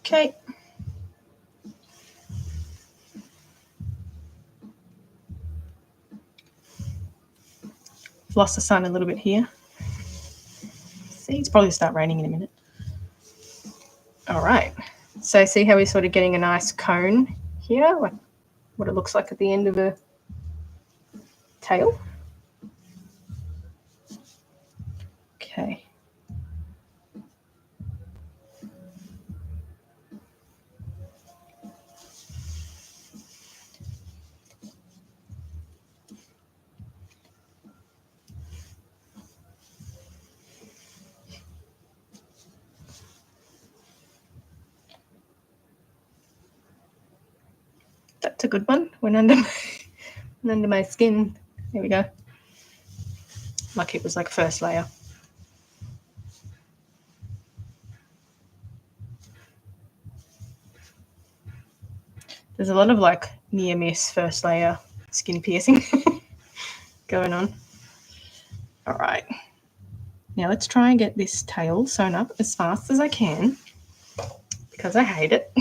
Speaker 1: Okay. I've lost the sun a little bit here. See, it's probably start raining in a minute. All right. So see how we're sort of getting a nice cone here, like what it looks like at the end of a tail. Okay. That's a good one. Went under my skin. There we go. Like it was like first layer. There's a lot of like near miss first layer skin piercing going on. All right. Now let's try and get this tail sewn up as fast as I can because I hate it.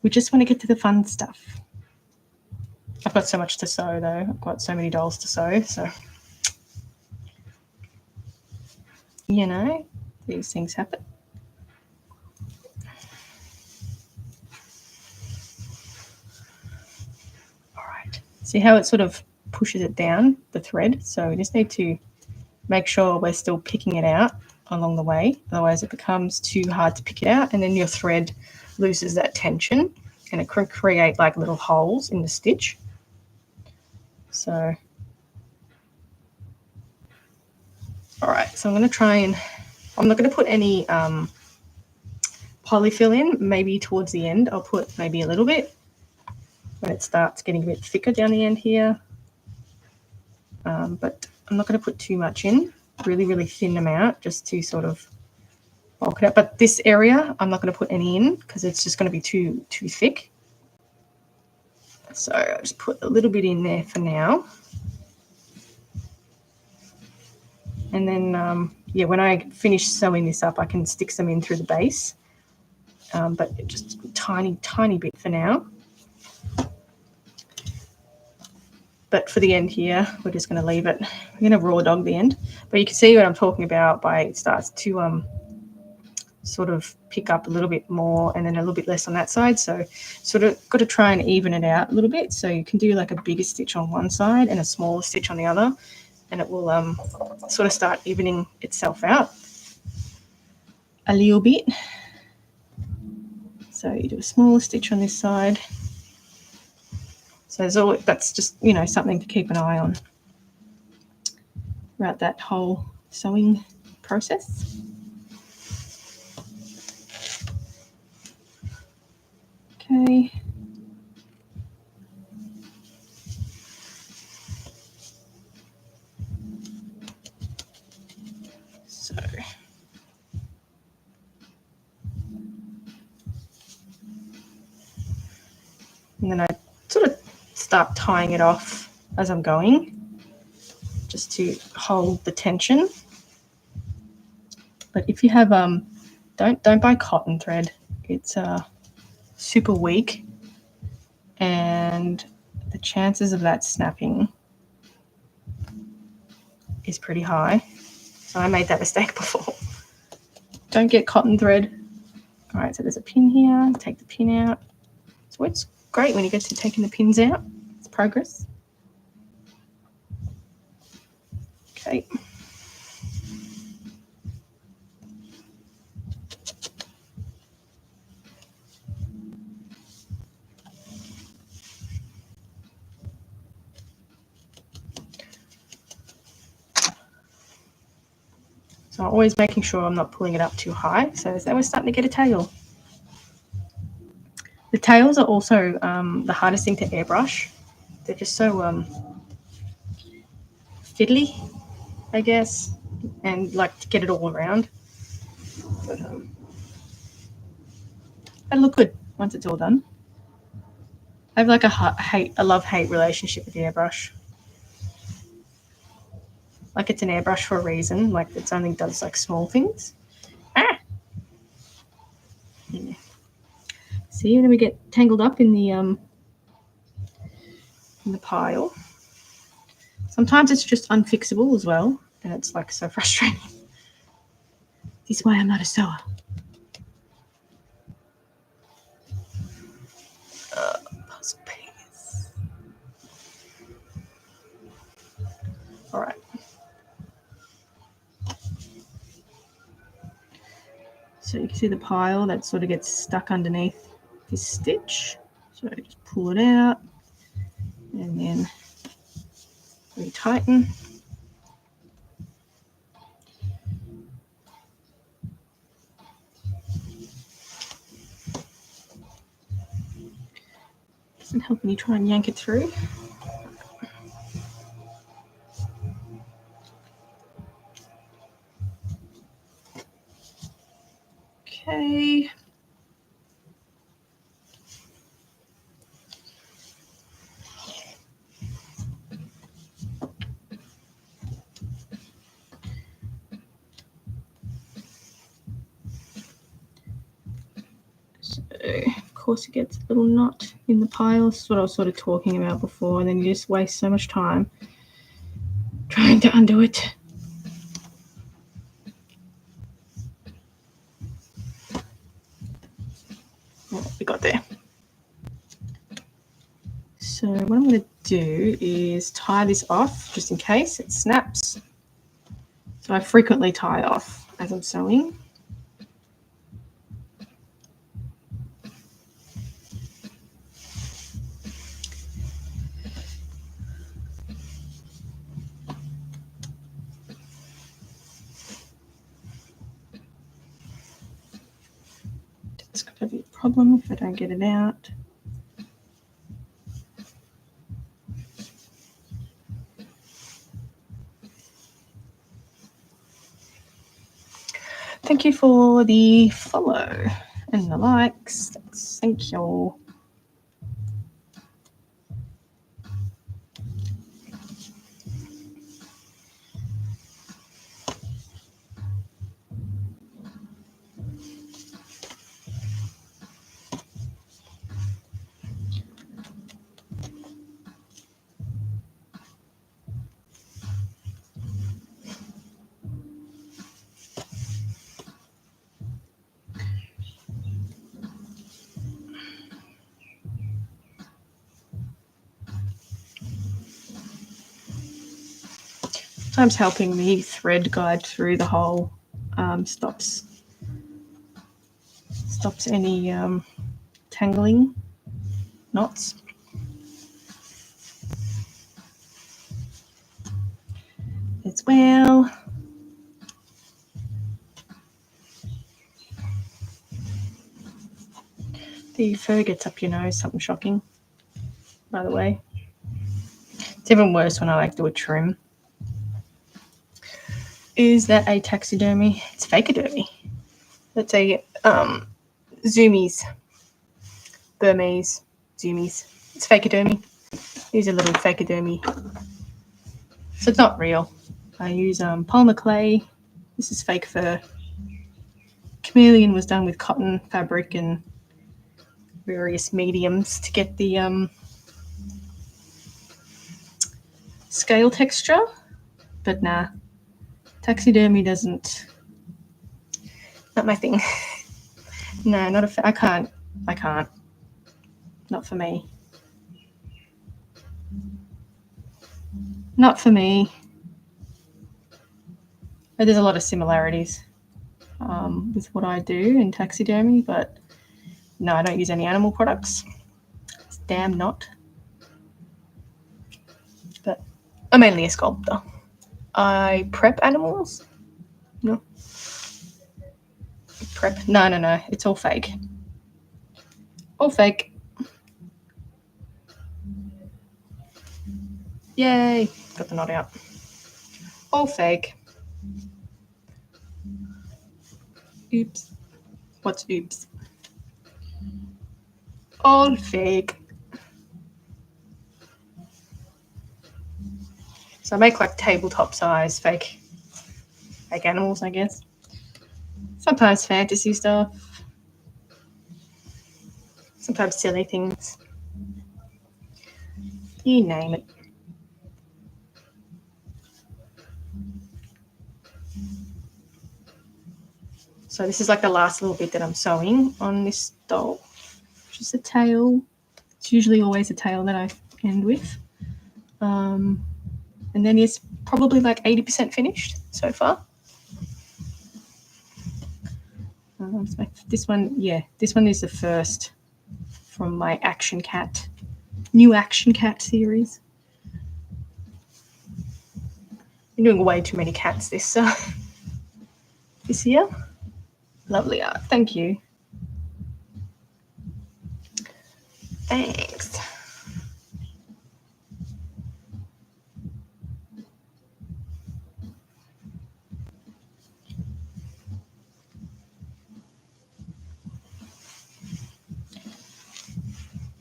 Speaker 1: We just want to get to the fun stuff. I've got so much to sew though. I've got so many dolls to sew, so you know, these things happen. All right. See how it sort of pushes it down, the thread? So we just need to make sure we're still picking it out along the way. Otherwise it becomes too hard to pick it out and then your thread loses that tension and it can create like little holes in the stitch. So, all right, so I'm going to try and, I'm not going to put any polyfill in. Maybe towards the end I'll put maybe a little bit when it starts getting a bit thicker down the end here. But I'm not going to put too much in, really thin amount just to sort of bulk it up. But this area I'm not going to put any in because it's just going to be too thick. So I'll just put a little bit in there for now. And then, yeah, when I finish sewing this up, I can stick some in through the base. But just tiny bit for now. But for the end here, we're just going to leave it. We're going to raw dog the end. But you can see what I'm talking about by it starts to sort of pick up a little bit more and then a little bit less on that side. So sort of got to try and even it out a little bit. So you can do like a bigger stitch on one side and a smaller stitch on the other. And it will sort of start evening itself out a little bit. So you do a smaller stitch on this side. So there's always, that's just, you know, something to keep an eye on throughout that whole sewing process. Okay. So and then I sort of start tying it off as I'm going, just to hold the tension. But if you have don't buy cotton thread. It's super weak, and the chances of that snapping is pretty high. So I made that mistake before. Don't get cotton thread. All right, so there's a pin here. Take the pin out. So it's great when you get to taking the pins out. It's progress. Okay. So I'm always making sure I'm not pulling it up too high. So now we're starting to get a tail. The tails are also the hardest thing to airbrush. They're just so fiddly, I guess, and like to get it all around. But it'll look good once it's all done. I have like a love-hate relationship with the airbrush. Like it's an airbrush for a reason. Like it only does like small things. Ah! Yeah. See, then we get tangled up in the pile. Sometimes it's just unfixable as well, and it's like so frustrating. This is why I'm not a sewer. Puzzle piece. All right. So you can see the pile that sort of gets stuck underneath this stitch. So just pull it out and then retighten. Doesn't help when you try and yank it through. Okay. of course it gets a little knot in the pile. This is what I was sort of talking about before, and then you just waste so much time trying to undo it. What we got there. So what I'm going to do is tie this off just in case it snaps. So I frequently tie off as I'm sewing. It's going to be a problem if I don't get it out. Thank you for the follow and the likes. Thank you. Sometimes helping the thread guide through the hole stops any tangling knots. As well. The fur gets up your nose, something shocking, by the way. It's even worse when I like do a trim. Is that a taxidermy? It's fakeodermy. That's a zoomies, Burmese zoomies. It's fakeodermy. These are little fakeodermy. So it's not real. I use polymer clay. This is fake fur. Chameleon was done with cotton fabric and various mediums to get the scale texture, but nah. Taxidermy doesn't. Not my thing. No, not a. I can't. Not for me. Not for me. But there's a lot of similarities with what I do in taxidermy, but no, I don't use any animal products. It's damn not. But I'm mainly a sculptor. I prep animals. No. Prep. No. It's all fake. All fake. Yay. Got the knot out. All fake. Oops. What's oops? All fake. So I make like tabletop size fake animals, I guess. Sometimes fantasy stuff. Sometimes silly things. You name it. So this is like the last little bit that I'm sewing on this doll, which is a tail. It's usually always a tail that I end with. And then it's probably like 80% finished so far. This one is the first from my new Action Cat series. Been doing way too many cats this year. Lovely art, thank you. Thanks.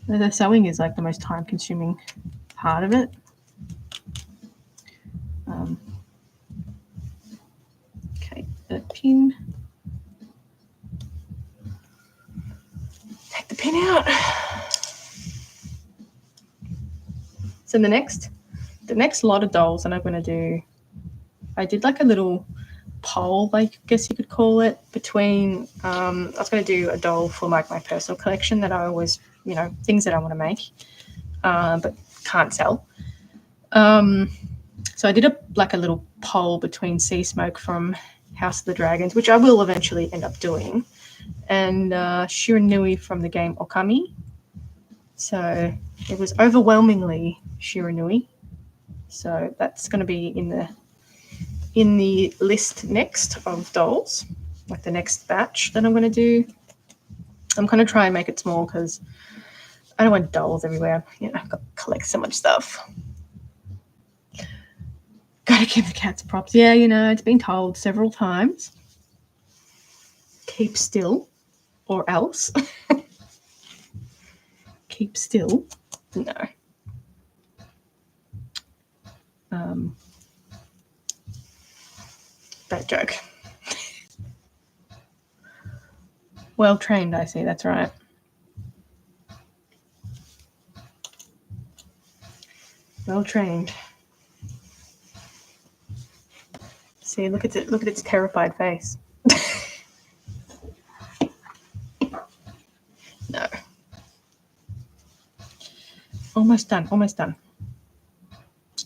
Speaker 1: The sewing is like the most time-consuming part of it. Okay, the pin. working out. So the next lot of dolls that I'm going to do, I did like a little poll, I guess you could call it, between I was going to do a doll for like my personal collection that I always, you know, things that I want to make but can't sell. So I did a little poll between Sea Smoke from House of the Dragons, which I will eventually end up doing, and Shiranui from the game Okami. So it was overwhelmingly Shiranui. So that's going to be in the list next of dolls, like the next batch that I'm going to do. I'm going to try and make it small because I don't want dolls everywhere. You know, I've got to collect so much stuff. Got to give the cats props. Yeah, you know, it's been told several times. Keep still or else. Keep still. No. Bad joke. Well trained, I see. That's right. Well trained. See, look at it. Look at its terrified face. No. Almost done. Almost done.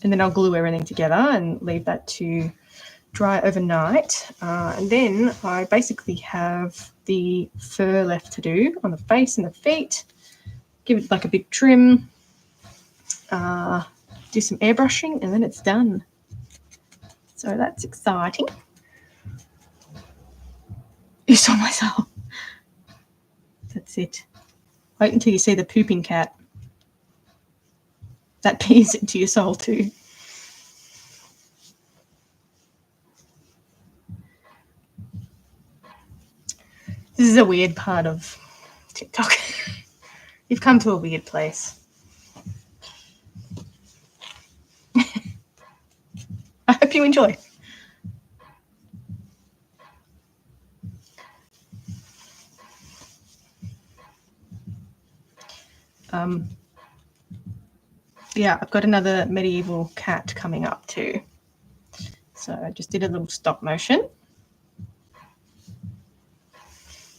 Speaker 1: And then I'll glue everything together and leave that to dry overnight. And then I basically have the fur left to do on the face and the feet. Give it like a big trim. Do some airbrushing, and then it's done. So that's exciting. You saw myself. That's it. Wait until you see the pooping cat. That pees into your soul too. This is a weird part of TikTok. You've come to a weird place. I hope you enjoy. Yeah, I've got another medieval cat coming up too. So I just did a little stop motion.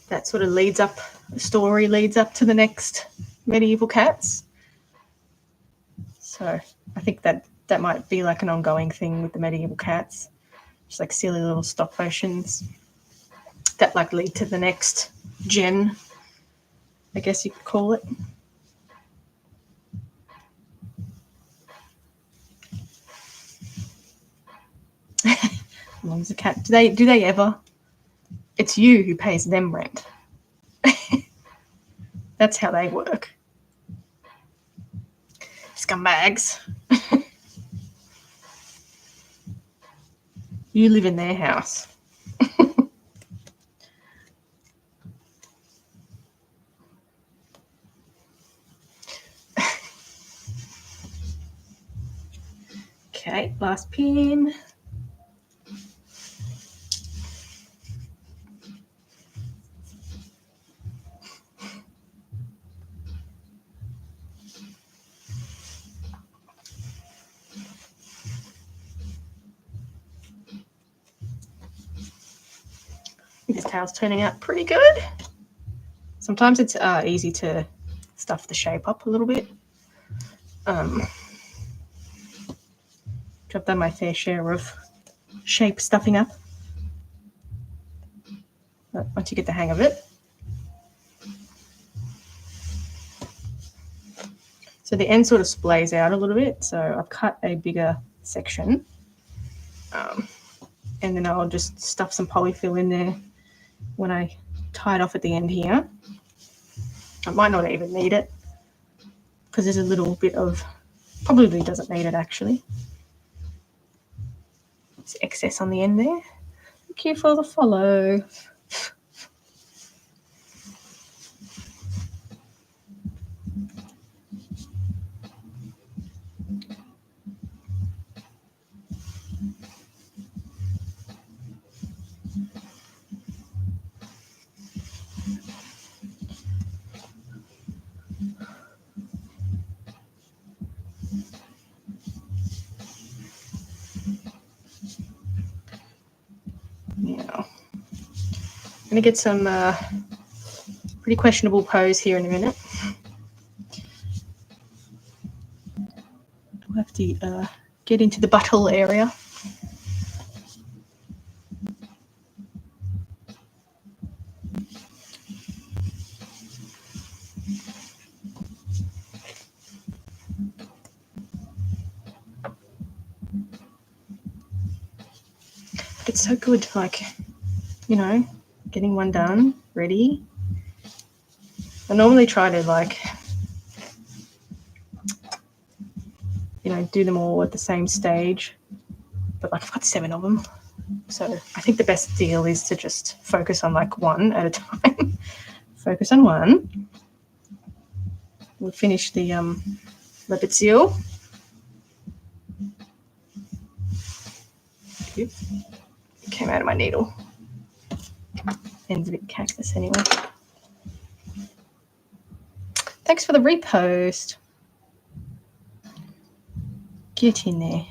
Speaker 1: That sort of leads up, the story leads up to the next medieval cats. So I think that might be like an ongoing thing with the medieval cats. Just like silly little stop motions that like lead to the next gen, I guess you could call it. As long as the cat, do they ever? It's you who pays them rent. That's how they work. Scumbags. You live in their house. Okay, last pin. This tail's turning out pretty good. Sometimes it's easy to stuff the shape up a little bit. I've done my fair share of shape stuffing up. But once you get the hang of it. So the end sort of splays out a little bit. So I've cut a bigger section. And then I'll just stuff some polyfill in there when I tie it off at the end here. I might not even need it because there's a little bit of, probably doesn't need it actually. There's excess on the end there. Thank you for the follow. I'm going to get some pretty questionable pose here in a minute. I'll have to get into the butthole area. It's so good, like, you know, getting one done, ready. I normally try to, like, you know, do them all at the same stage, but like I've got 7 of them. So I think the best deal is to just focus on like one at a time. Focus on one. We'll finish the leopard seal. It came out of my needle. Ends a bit cactus anyway. Thanks for the repost. Get in there.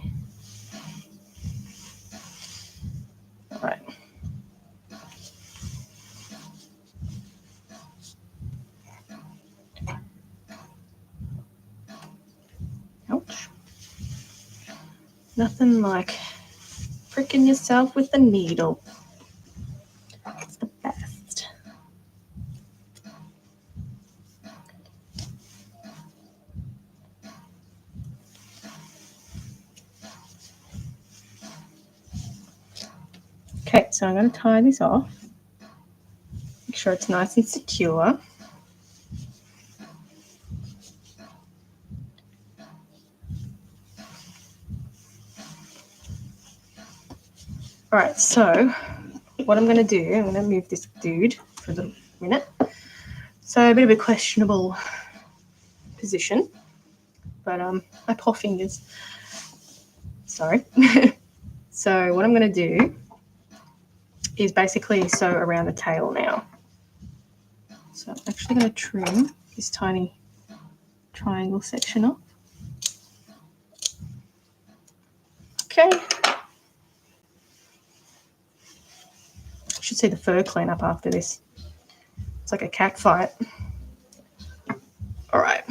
Speaker 1: All right. Ouch. Nothing like pricking yourself with the needle. It's the best. Okay, so I'm going to tie this off. Make sure it's nice and secure. All right, so what I'm going to do, I'm going to move this dude for a little minute. So a bit of a questionable position, but my paw fingers. Sorry. So what I'm going to do is basically sew around the tail now. So I'm actually going to trim this tiny triangle section off. Okay. Should see the fur clean up after this. It's like a cat fight. All right.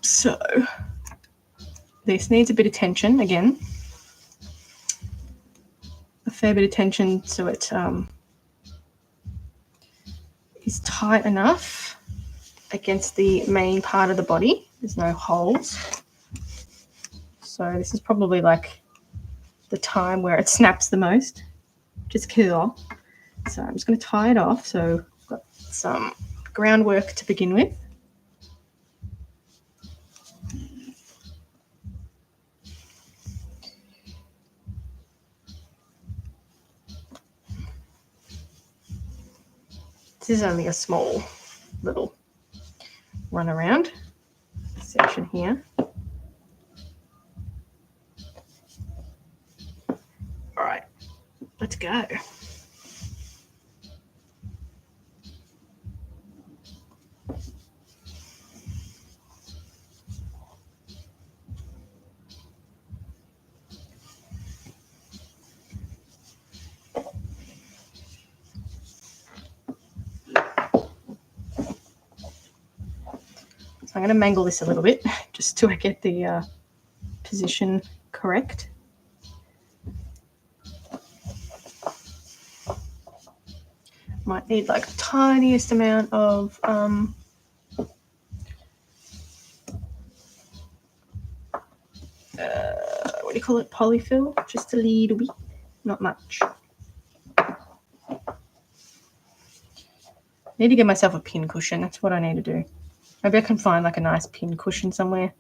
Speaker 1: So this needs a bit of tension again. A fair bit of tension so it is tight enough against the main part of the body. There's no holes. So this is probably like the time where it snaps the most, which is cool. So I'm just going to tie it off. So I've got some groundwork to begin with. This is only a small little run around section here. All right, let's go. So I'm going to mangle this a little bit just to get the position correct. Might need like the tiniest amount of what do you call it, polyfill, just a little bit, not much. Need to get myself a pin cushion. That's what I need to do. Maybe I can find like a nice pin cushion somewhere.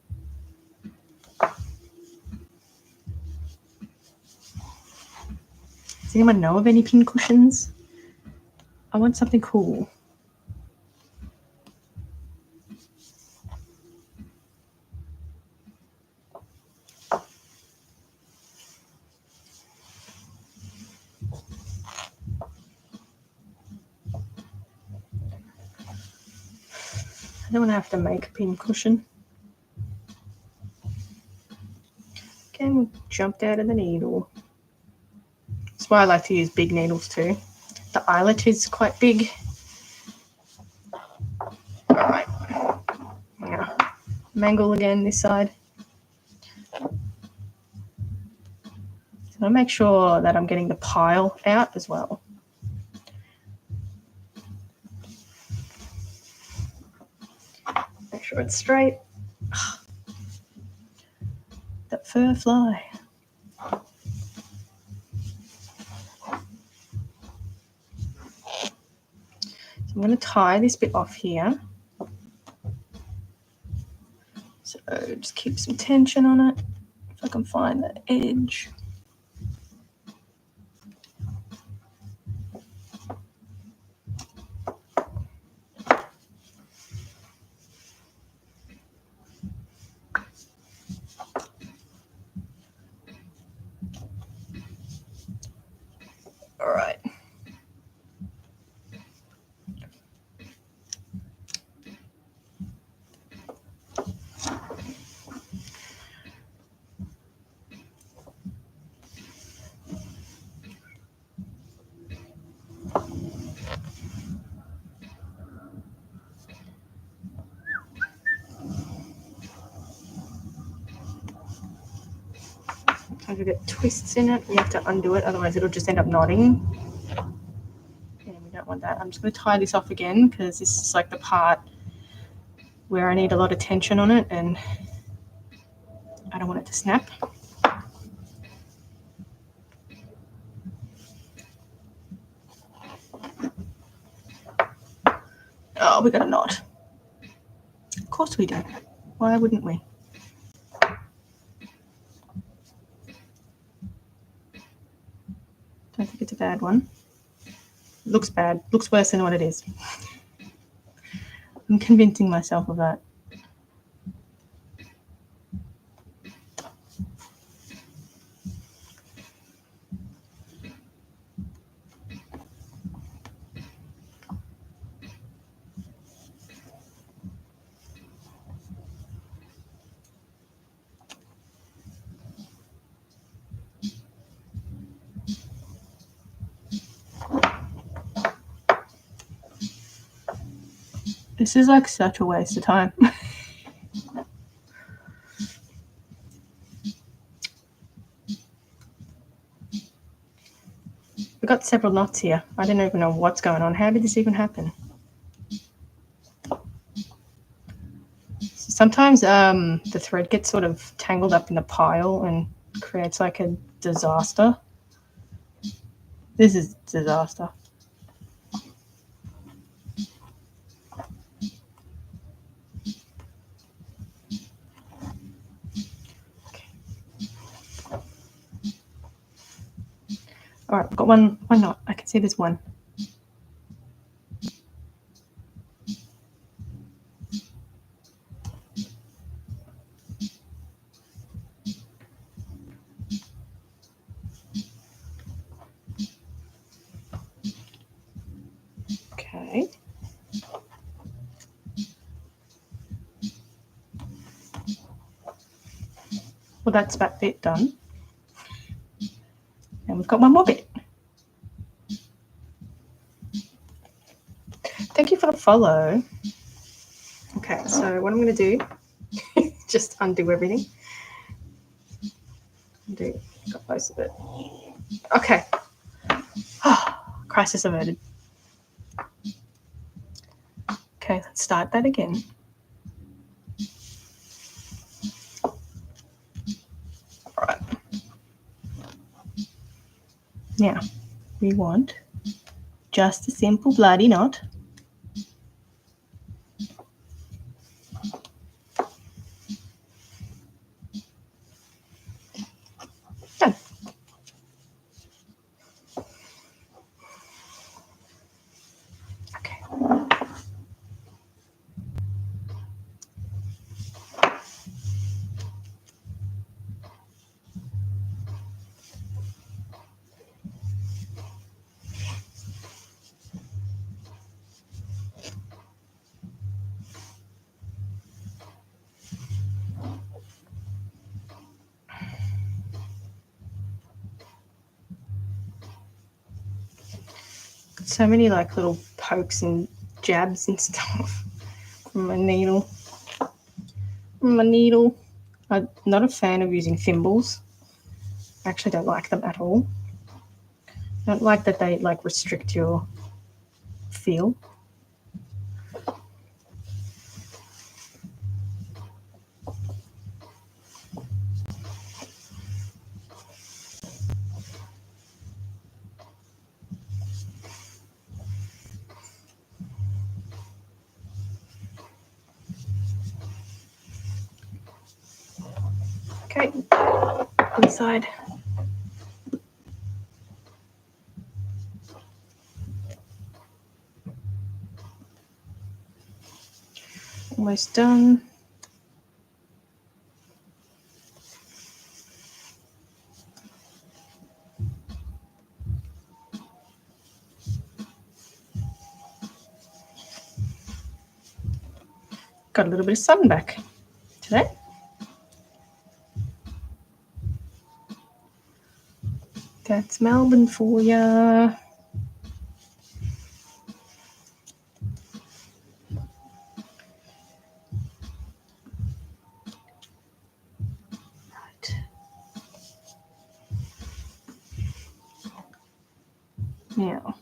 Speaker 1: Does anyone know of any pin cushions? I want something cool. I don't want to have to make a pin cushion. Again, we jumped out of the needle. That's why I like to use big needles too. The eyelet is quite big. All right. Yeah. Mangle again this side. So I'll make sure that I'm getting the pile out as well. Make sure it's straight. That fur fly. So I'm going to tie this bit off here. So just keep some tension on it. If I can find the edge. All right. Sometimes we get twists in it. You have to undo it, otherwise it'll just end up knotting. And we don't want that. I'm just going to tie this off again because this is like the part where I need a lot of tension on it and I don't want it to snap. Oh, we got a knot. Of course we do. Why wouldn't we? Don't think it's a bad one. It looks bad. Looks worse than what it is. I'm convincing myself of that. This is like such a waste of time. We've got several knots here. I don't even know what's going on. How did this even happen? Sometimes the thread gets sort of tangled up in the pile and creates like a disaster. This is a disaster. All right, I've got one knot. I can see there's one. Okay. Well, that's that bit done. And we've got one more bit. Thank you for the follow. Okay, so what I'm going to do, just undo everything. Undo, got most of it. Okay. Crisis averted. Okay, let's start that again. All right. Now, we want just a simple bloody knot. Done. Okay. So many like little pokes and jabs and stuff from my needle. I'm not a fan of using thimbles. I actually don't like them at all. I don't like that they like restrict your feel. Okay, inside. Almost done. Got a little bit of sun back today. That's Melbourne for ya. Right. Now,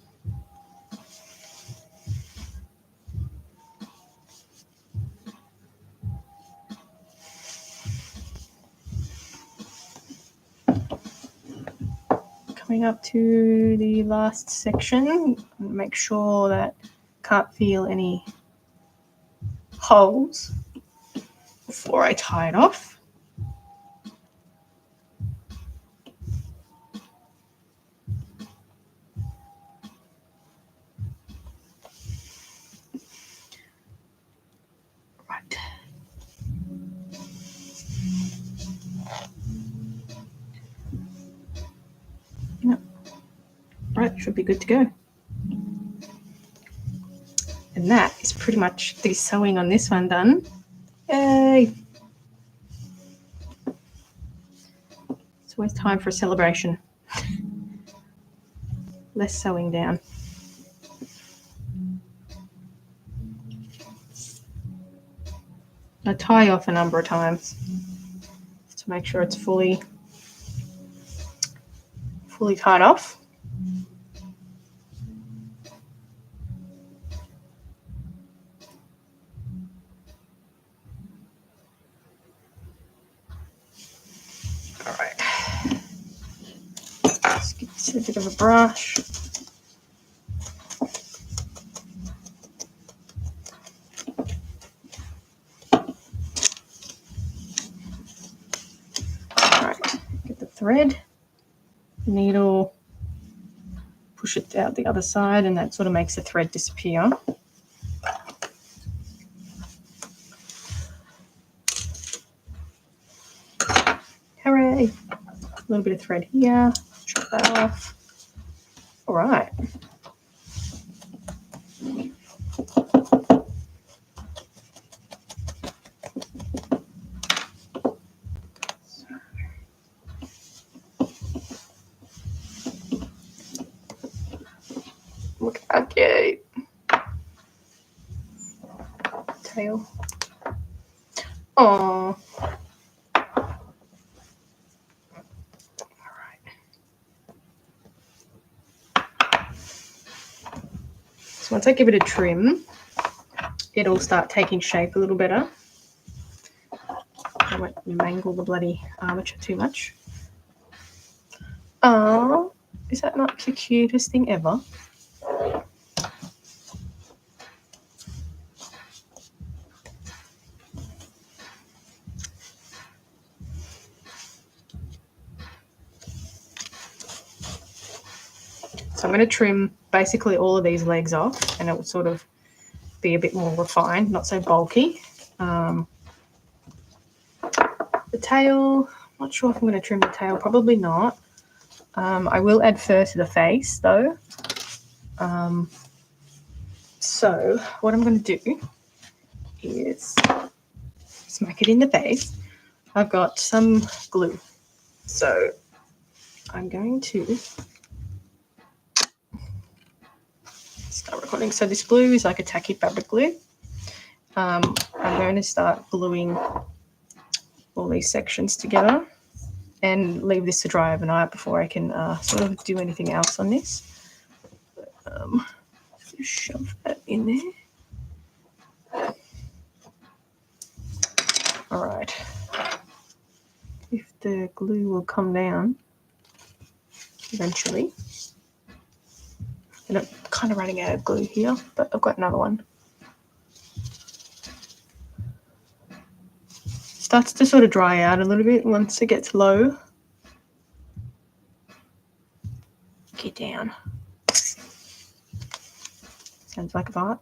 Speaker 1: coming up to the last section, make sure that can't feel any holes before I tie it off. Right. Yep. Right, should be good to go. And that is pretty much the sewing on this one done. Yay! It's always time for a celebration. Less sewing down. I tie off a number of times to make sure it's fully tied off. All right. Let's get this a bit of a brush. All right. Get the thread, needle, push it out the other side, and that sort of makes the thread disappear. Hooray! A little bit of thread here, chop that off. All right. Look how cute. Tail. Oh. So once I give it a trim, it'll start taking shape a little better. I won't mangle the bloody armature too much. Oh, is that not the cutest thing ever? So I'm going to trim basically all of these legs off, and it will sort of be a bit more refined, not so bulky. The tail, I'm not sure if I'm going to trim the tail, probably not. I will add fur to the face though. So what I'm going to do is smack it in the face. I've got some glue. So I'm going to start recording. So this glue is like a tacky fabric glue. I'm going to start gluing all these sections together and leave this to dry overnight before I can sort of do anything else on this. Just shove that in there. All right. If the glue will come down eventually. And I'm kind of running out of glue here, but I've got another one. Starts to sort of dry out a little bit once it gets low. Get down. Sounds like a fart.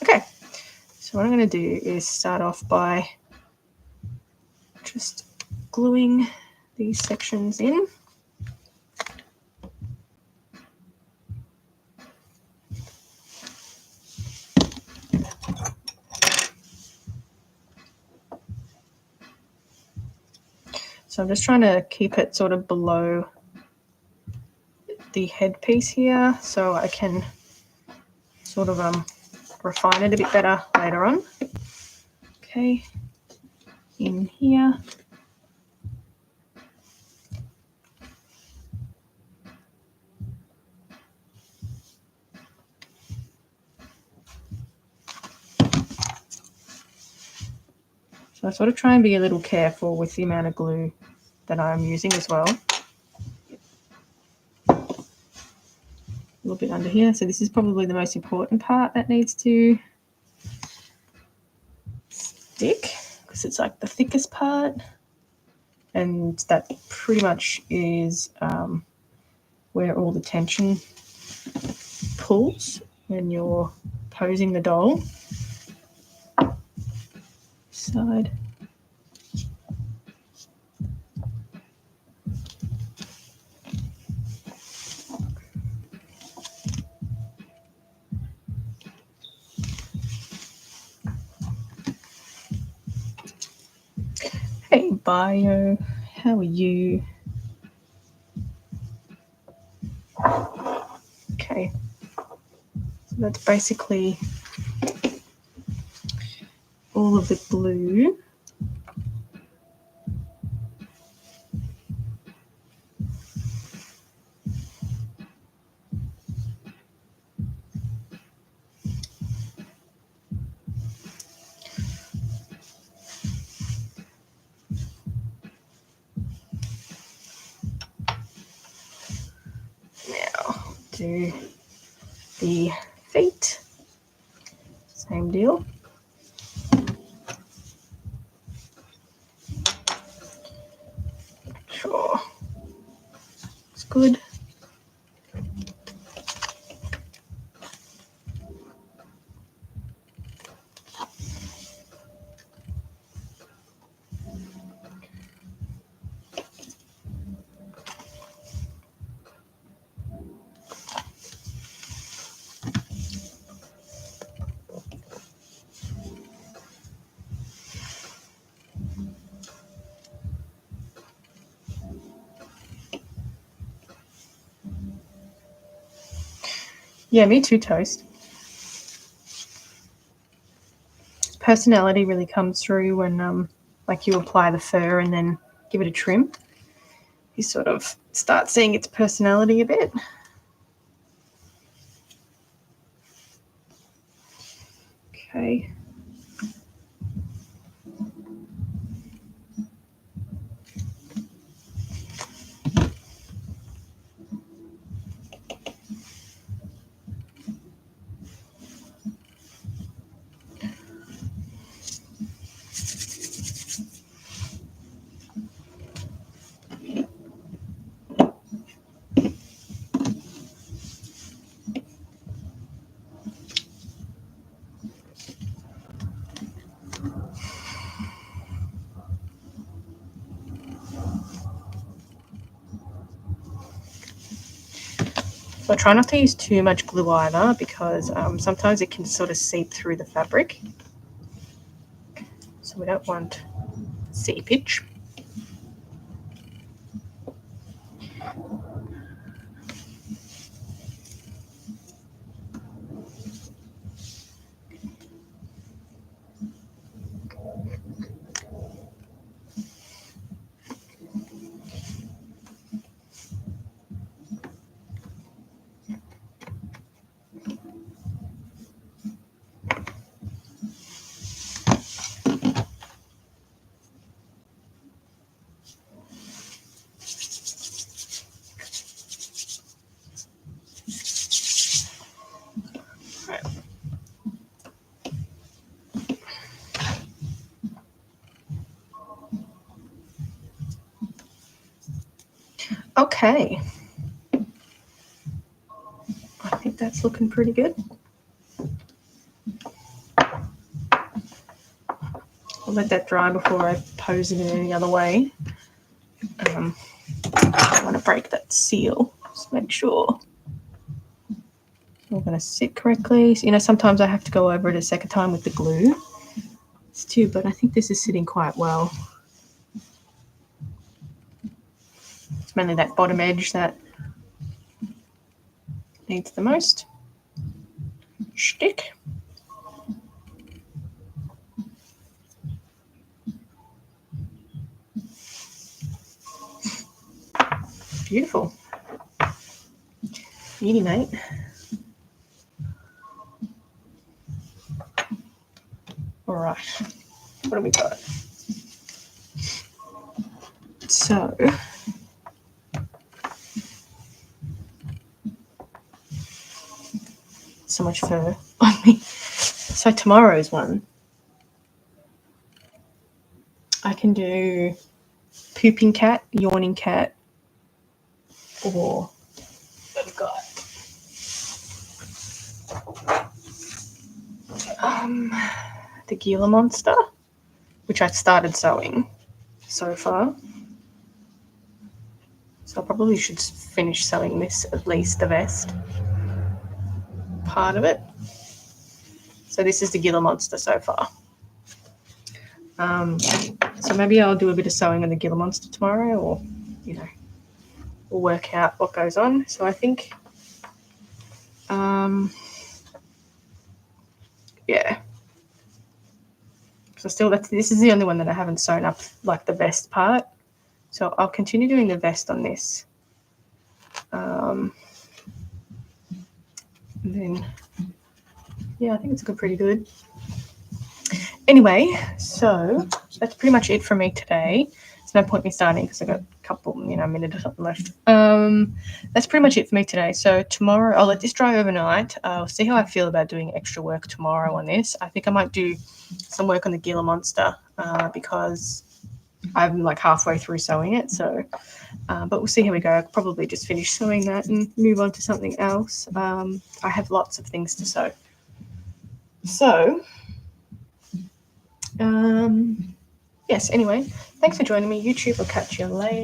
Speaker 1: Okay, so what I'm going to do is start off by just gluing these sections in. So I'm just trying to keep it sort of below the headpiece here so I can sort of refine it a bit better later on. Okay, in here. So I sort of try and be a little careful with the amount of glue that I'm using as well. A little bit under here. So this is probably the most important part that needs to stick because it's like the thickest part. And that pretty much is where all the tension pulls when you're posing the doll. Side. Hey Bio, how are you? Okay, so that's basically all of the glue. Now do the feet, same deal. Sure, it's good. Yeah, me too, Toast. Personality really comes through when like you apply the fur and then give it a trim. You sort of start seeing its personality a bit. Okay. So I try not to use too much glue either because sometimes it can sort of seep through the fabric. So we don't want seepage. Okay. I think that's looking pretty good. I'll let that dry before I pose it in any other way. I don't want to break that seal. Just make sure it's all going to sit correctly. So, sometimes I have to go over it a second time with the glue. It's too, but I think this is sitting quite well. It's mainly that bottom edge that needs the most shtick. Beautiful. Beauty, mate. All right. What do we got? So, so much fur on me. So tomorrow's one, I can do pooping cat, yawning cat, or I've got the Gila monster, which I've started sewing so far. So I probably should finish sewing this, at least the vest part of it. So this is the Gila monster so far. So maybe I'll do a bit of sewing on the Gila monster tomorrow, or we'll work out what goes on. So I think yeah. So this is the only one that I haven't sewn up, like the vest part. So I'll continue doing the vest on this. Then yeah, I think it's pretty good. Anyway, so that's pretty much it for me today. There's no point me starting because I've got a couple, minute or something left. That's pretty much it for me today. So tomorrow I'll let this dry overnight. I'll see how I feel about doing extra work tomorrow on this. I think I might do some work on the Gila monster because I'm like halfway through sewing it. So, but we'll see how we go. I'll probably just finish sewing that and move on to something else. I have lots of things to sew. So, yes, anyway, thanks for joining me. YouTube, I'll catch you later.